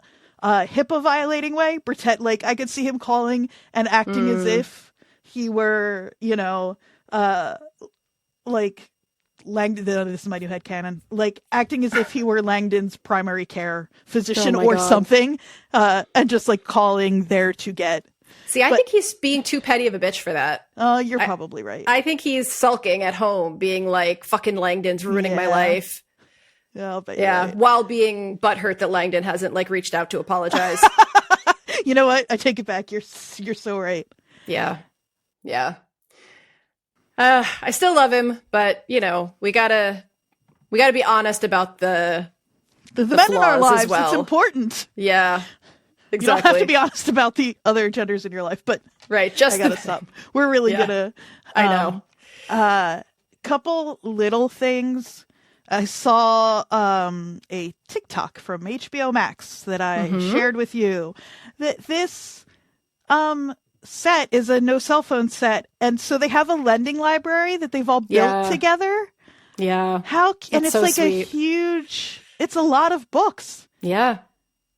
S2: HIPAA violating way. Pretend, like, I could see him calling and acting as if he were, like Langdon. This is my new headcanon. Like acting as if he were Langdon's primary care physician or something, and just like calling there to get.
S1: See, I think he's being too petty of a bitch for that.
S2: You're probably right.
S1: I think he's sulking at home, being like, "Fucking Langdon's ruining my life."
S2: Right.
S1: While being butthurt that Langdon hasn't like reached out to apologize.
S2: You know what? I take it back. You're so right.
S1: Yeah. I still love him, but we gotta be honest about the
S2: men in our lives.
S1: As well.
S2: It's important.
S1: Yeah, exactly.
S2: You don't have to be honest about the other genders in your life, but
S1: right. Just
S2: I gotta stop. We're really gonna.
S1: I know.
S2: Couple little things. I saw a TikTok from HBO Max that I shared with you. That this set is a no cell phone set, and so they have a lending library that they've all built together.
S1: Yeah,
S2: and it's so like sweet. It's a lot of books.
S1: Yeah,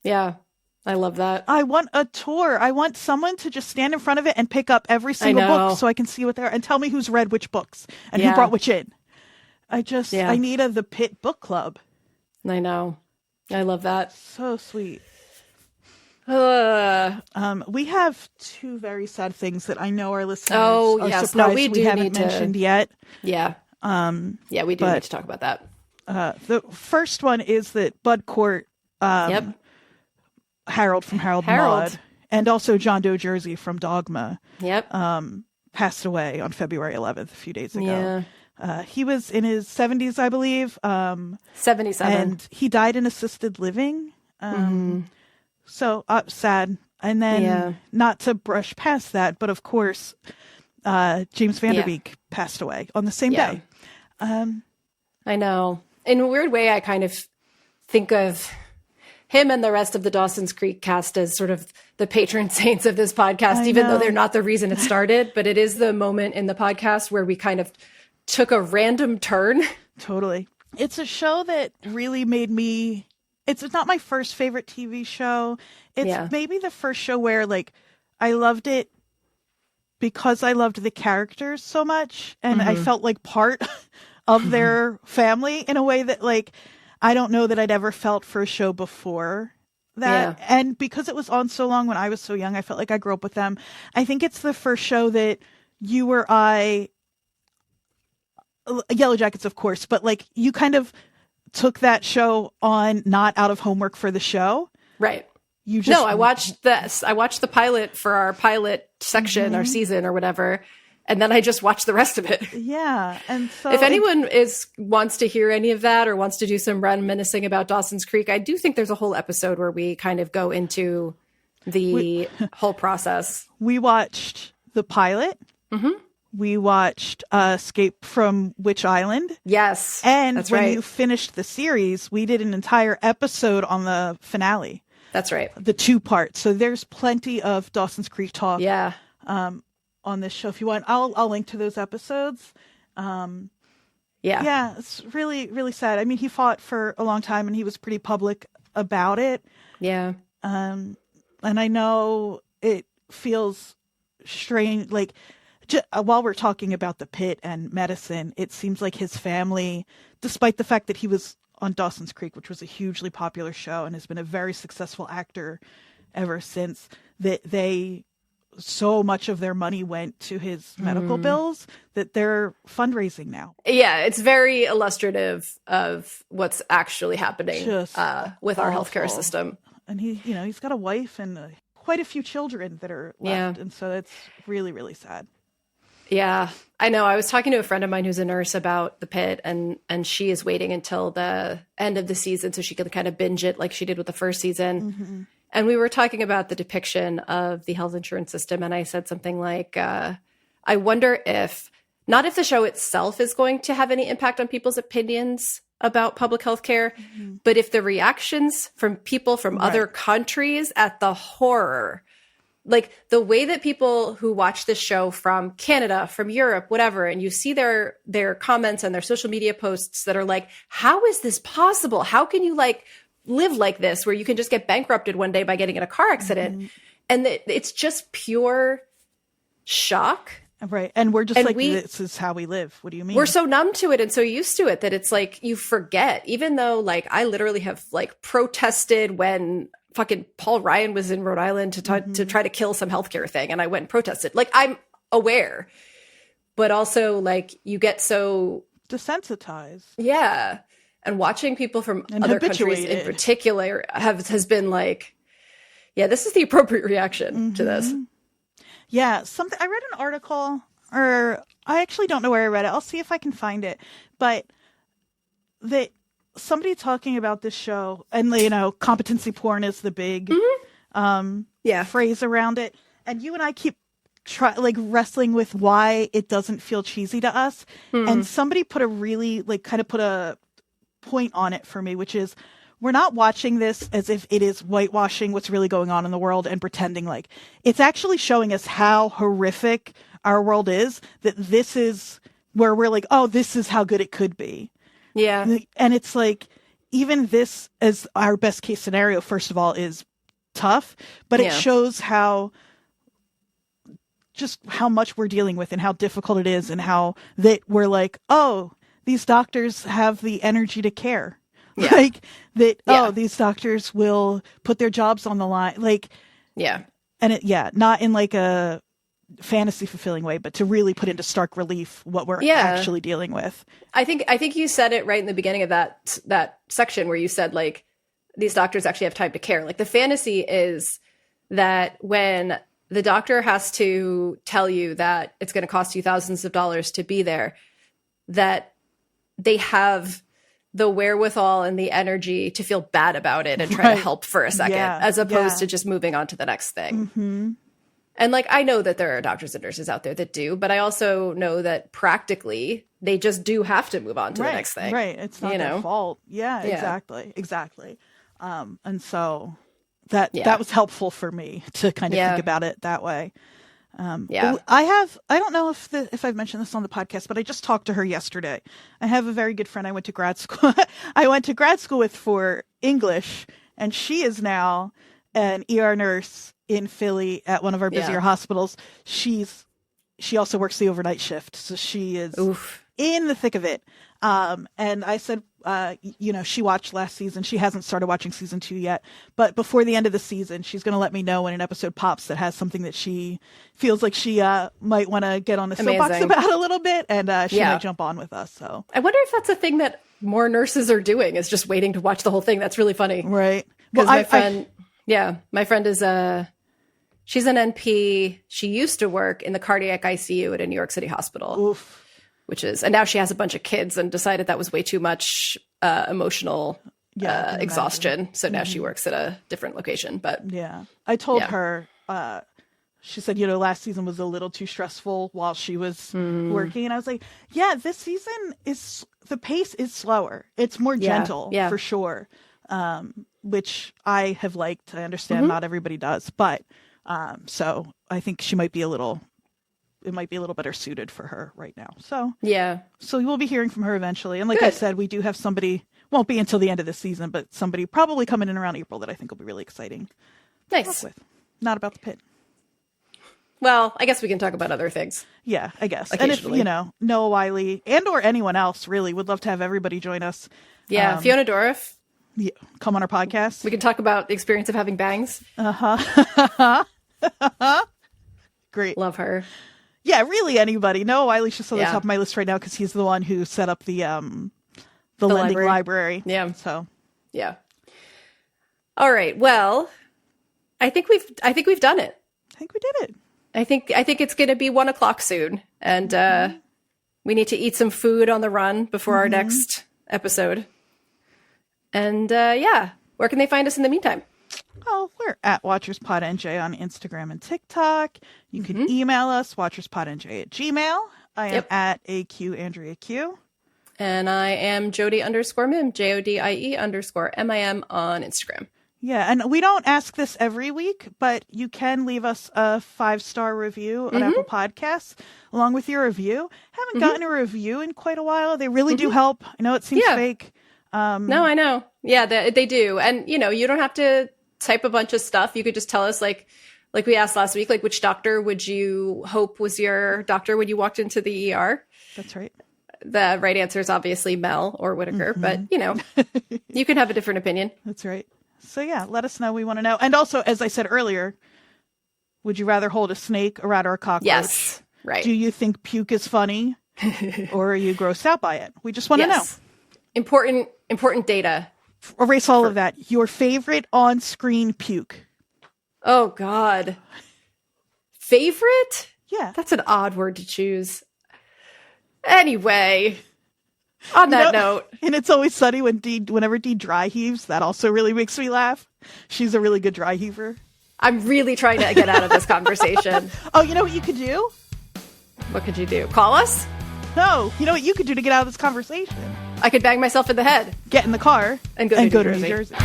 S1: I love that.
S2: I want a tour. I want someone to just stand in front of it and pick up every single book so I can see what they're and tell me who's read which books and who brought which in. I need the Pitt book club.
S1: I know. I love that.
S2: So sweet. We have two very sad things that I know our listeners are surprised we haven't mentioned yet.
S1: Yeah. We do need to talk about that.
S2: The first one is that Bud Court, Harold from Harold Maude, and also John Doe Jersey from Dogma, passed away on February 11th, a few days ago.
S1: Yeah.
S2: He was in his 70s, I believe.
S1: 77.
S2: And he died in assisted living. So sad. And then, not to brush past that, but of course, James Van Der Beek passed away on the same day.
S1: I know. In a weird way, I kind of think of him and the rest of the Dawson's Creek cast as sort of the patron saints of this podcast, even though they're not the reason it started. But it is the moment in the podcast where we kind of took a random turn.
S2: Totally. It's a show that really made me... It's not my first favorite TV show. It's maybe the first show where, like, I loved it because I loved the characters so much. And I felt like part of their family in a way that, like, I don't know that I'd ever felt for a show before that. And because it was on so long when I was so young, I felt like I grew up with them. I think it's the first show that you or I... Yellow Jackets, of course, but like you kind of took that show on not out of homework for the show.
S1: Right. I watched this. I watched the pilot for our pilot section, our season or whatever. And then I just watched the rest of it.
S2: Yeah. And so
S1: if anyone wants to hear any of that or wants to do some reminiscing about Dawson's Creek, I do think there's a whole episode where we kind of go into the whole process.
S2: We watched the pilot. We watched Escape from Witch Island.
S1: Yes.
S2: And when you finished the series, we did an entire episode on the finale.
S1: That's right.
S2: The 2-part. So there's plenty of Dawson's Creek talk on this show. If you want, I'll link to those episodes. Yeah, it's really, really sad. I mean, he fought for a long time and he was pretty public about it.
S1: Yeah.
S2: And I know it feels strange, like, while we're talking about the pit and medicine, it seems like his family, despite the fact that he was on Dawson's Creek, which was a hugely popular show and has been a very successful actor ever since, that so much of their money went to his medical bills that they're fundraising now.
S1: Yeah, it's very illustrative of what's actually happening with our healthcare system.
S2: And he's got a wife and quite a few children that are left. And so it's really, really sad.
S1: Yeah, I know. I was talking to a friend of mine who's a nurse about the pit, and she is waiting until the end of the season so she can kind of binge it like she did with the first season. Mm-hmm. And we were talking about the depiction of the health insurance system. And I said something like, I wonder if the show itself is going to have any impact on people's opinions about public health care, but if the reactions from people from other countries at the horror, like the way that people who watch this show from Canada, from Europe, whatever, and you see their comments and their social media posts that are like, how is this possible? How can you live like this, where you can just get bankrupted one day by getting in a car accident? And it's just pure shock.
S2: Right. And we're just this is how we live. What do you mean?
S1: We're so numb to it and so used to it that it's like you forget, even though I literally have protested when fucking Paul Ryan was in Rhode Island to try to kill some healthcare thing. And I went and protested. I'm aware, but also you get so
S2: desensitized.
S1: Yeah. And watching people from other countries in particular has been this is the appropriate reaction to this.
S2: Yeah. I read an article, or I actually don't know where I read it. I'll see if I can find it. But that somebody talking about this show, and competency porn is the big phrase around it. And you and I keep wrestling with why it doesn't feel cheesy to us. And somebody put a really put a point on it for me, which is, we're not watching this as if it is whitewashing what's really going on in the world and pretending it's actually showing us how horrific our world is, that this is where we're this is how good it could be. Yeah. And it's even this as our best case scenario, first of all, is tough, but it shows how much we're dealing with and how difficult it is, and how that we're these doctors have the energy to care. Yeah. These doctors will put their jobs on the line. And not in a fantasy fulfilling way, but to really put into stark relief what we're actually dealing with.
S1: I think you said it right in the beginning of that section where you said these doctors actually have time to care. The fantasy is that when the doctor has to tell you that it's going to cost you thousands of dollars to be there, that they have the wherewithal and the energy to feel bad about it and try to help for a second, as opposed to just moving on to the next thing. Mm-hmm. And I know that there are doctors and nurses out there that do, but I also know that practically they just do have to move on to the next thing.
S2: Right. It's not their fault. Yeah, exactly. And so that was helpful for me to kind of think about it that way. I don't know if I've mentioned this on the podcast, but I just talked to her yesterday. I have a very good friend I went to grad school with for English, and she is now an ER nurse in Philly at one of our busier hospitals. She also works the overnight shift, so she is in the thick of it. And I said, she watched last season. She hasn't started watching season 2 yet, but before the end of the season, she's going to let me know when an episode pops that has something that she feels like she might want to get on the soapbox about a little bit, and she might jump on with us. So I
S1: wonder if that's a thing that more nurses are doing, is just waiting to watch the whole thing. That's really funny.
S2: Right.
S1: Because my friend is she's an NP. She used to work in the cardiac ICU at a New York City hospital.
S2: Oof.
S1: And now she has a bunch of kids and decided that was way too much emotional exhaustion. Imagine. So now she works at a different location. But
S2: I told her, she said, last season was a little too stressful while she was working. And I was like, this season the pace is slower. It's more gentle for sure. Which I have liked. I understand not everybody does, but so I think she might be a little it might be a little better suited for her right now. So
S1: yeah.
S2: So you will be hearing from her eventually. And like I
S1: Good.
S2: said, we do have somebody, won't be until the end of this season, but somebody probably coming in around April that I think will be really exciting.
S1: Nice.
S2: With. Not about the Pitt.
S1: Well, I guess we can talk about other things.
S2: Yeah, I guess. And if, Noah Wiley and or anyone else really would love to have everybody join us.
S1: Yeah, Fiona Dorff.
S2: Yeah, come on our podcast.
S1: We can talk about the experience of having bangs.
S2: Great.
S1: Love her.
S2: Yeah, really anybody. Noah Wiley's just on the top of my list right now because he's the one who set up the lending library.
S1: Yeah.
S2: So.
S1: Yeah. All right. Well, I think we've done it.
S2: I think we did it.
S1: I think it's going to be 1:00 soon, and we need to eat some food on the run before our next episode. And where can they find us in the meantime?
S2: Oh, we're at WatchersPodNJ on Instagram and TikTok. You can email us, watcherspodnj@gmail.com. I am at AQAndreaQ.
S1: And I am Jodie_Mim, JODIE_MIM on Instagram.
S2: Yeah, and we don't ask this every week, but you can leave us a 5-star review on Apple Podcasts along with your review. Haven't gotten a review in quite a while. They really do help. I know it seems fake.
S1: No, I know. Yeah, they do. And, you don't have to type a bunch of stuff. You could just tell us, like we asked last week, like, which doctor would you hope was your doctor when you walked into the ER?
S2: That's right.
S1: The right answer is obviously Mel or Whitaker, but, you can have a different opinion.
S2: That's right. So, yeah, let us know. We want to know. And also, as I said earlier, would you rather hold a snake, a rat, or a cockroach?
S1: Yes, right.
S2: Do you think puke is funny or are you grossed out by it? We just want to know.
S1: Important data.
S2: Erase all of that. Your favorite on-screen puke.
S1: Oh, God. Favorite?
S2: Yeah.
S1: That's an odd word to choose. Anyway, on that note.
S2: And it's always sunny whenever Dee dry heaves. That also really makes me laugh. She's a really good dry heaver.
S1: I'm really trying to get out of this conversation.
S2: Oh, you know what you could do?
S1: What could you do? Call us?
S2: No. You know what you could do to get out of this conversation?
S1: I could bang myself in the head.
S2: Get in the car
S1: and go to New Jersey.
S2: New Jersey.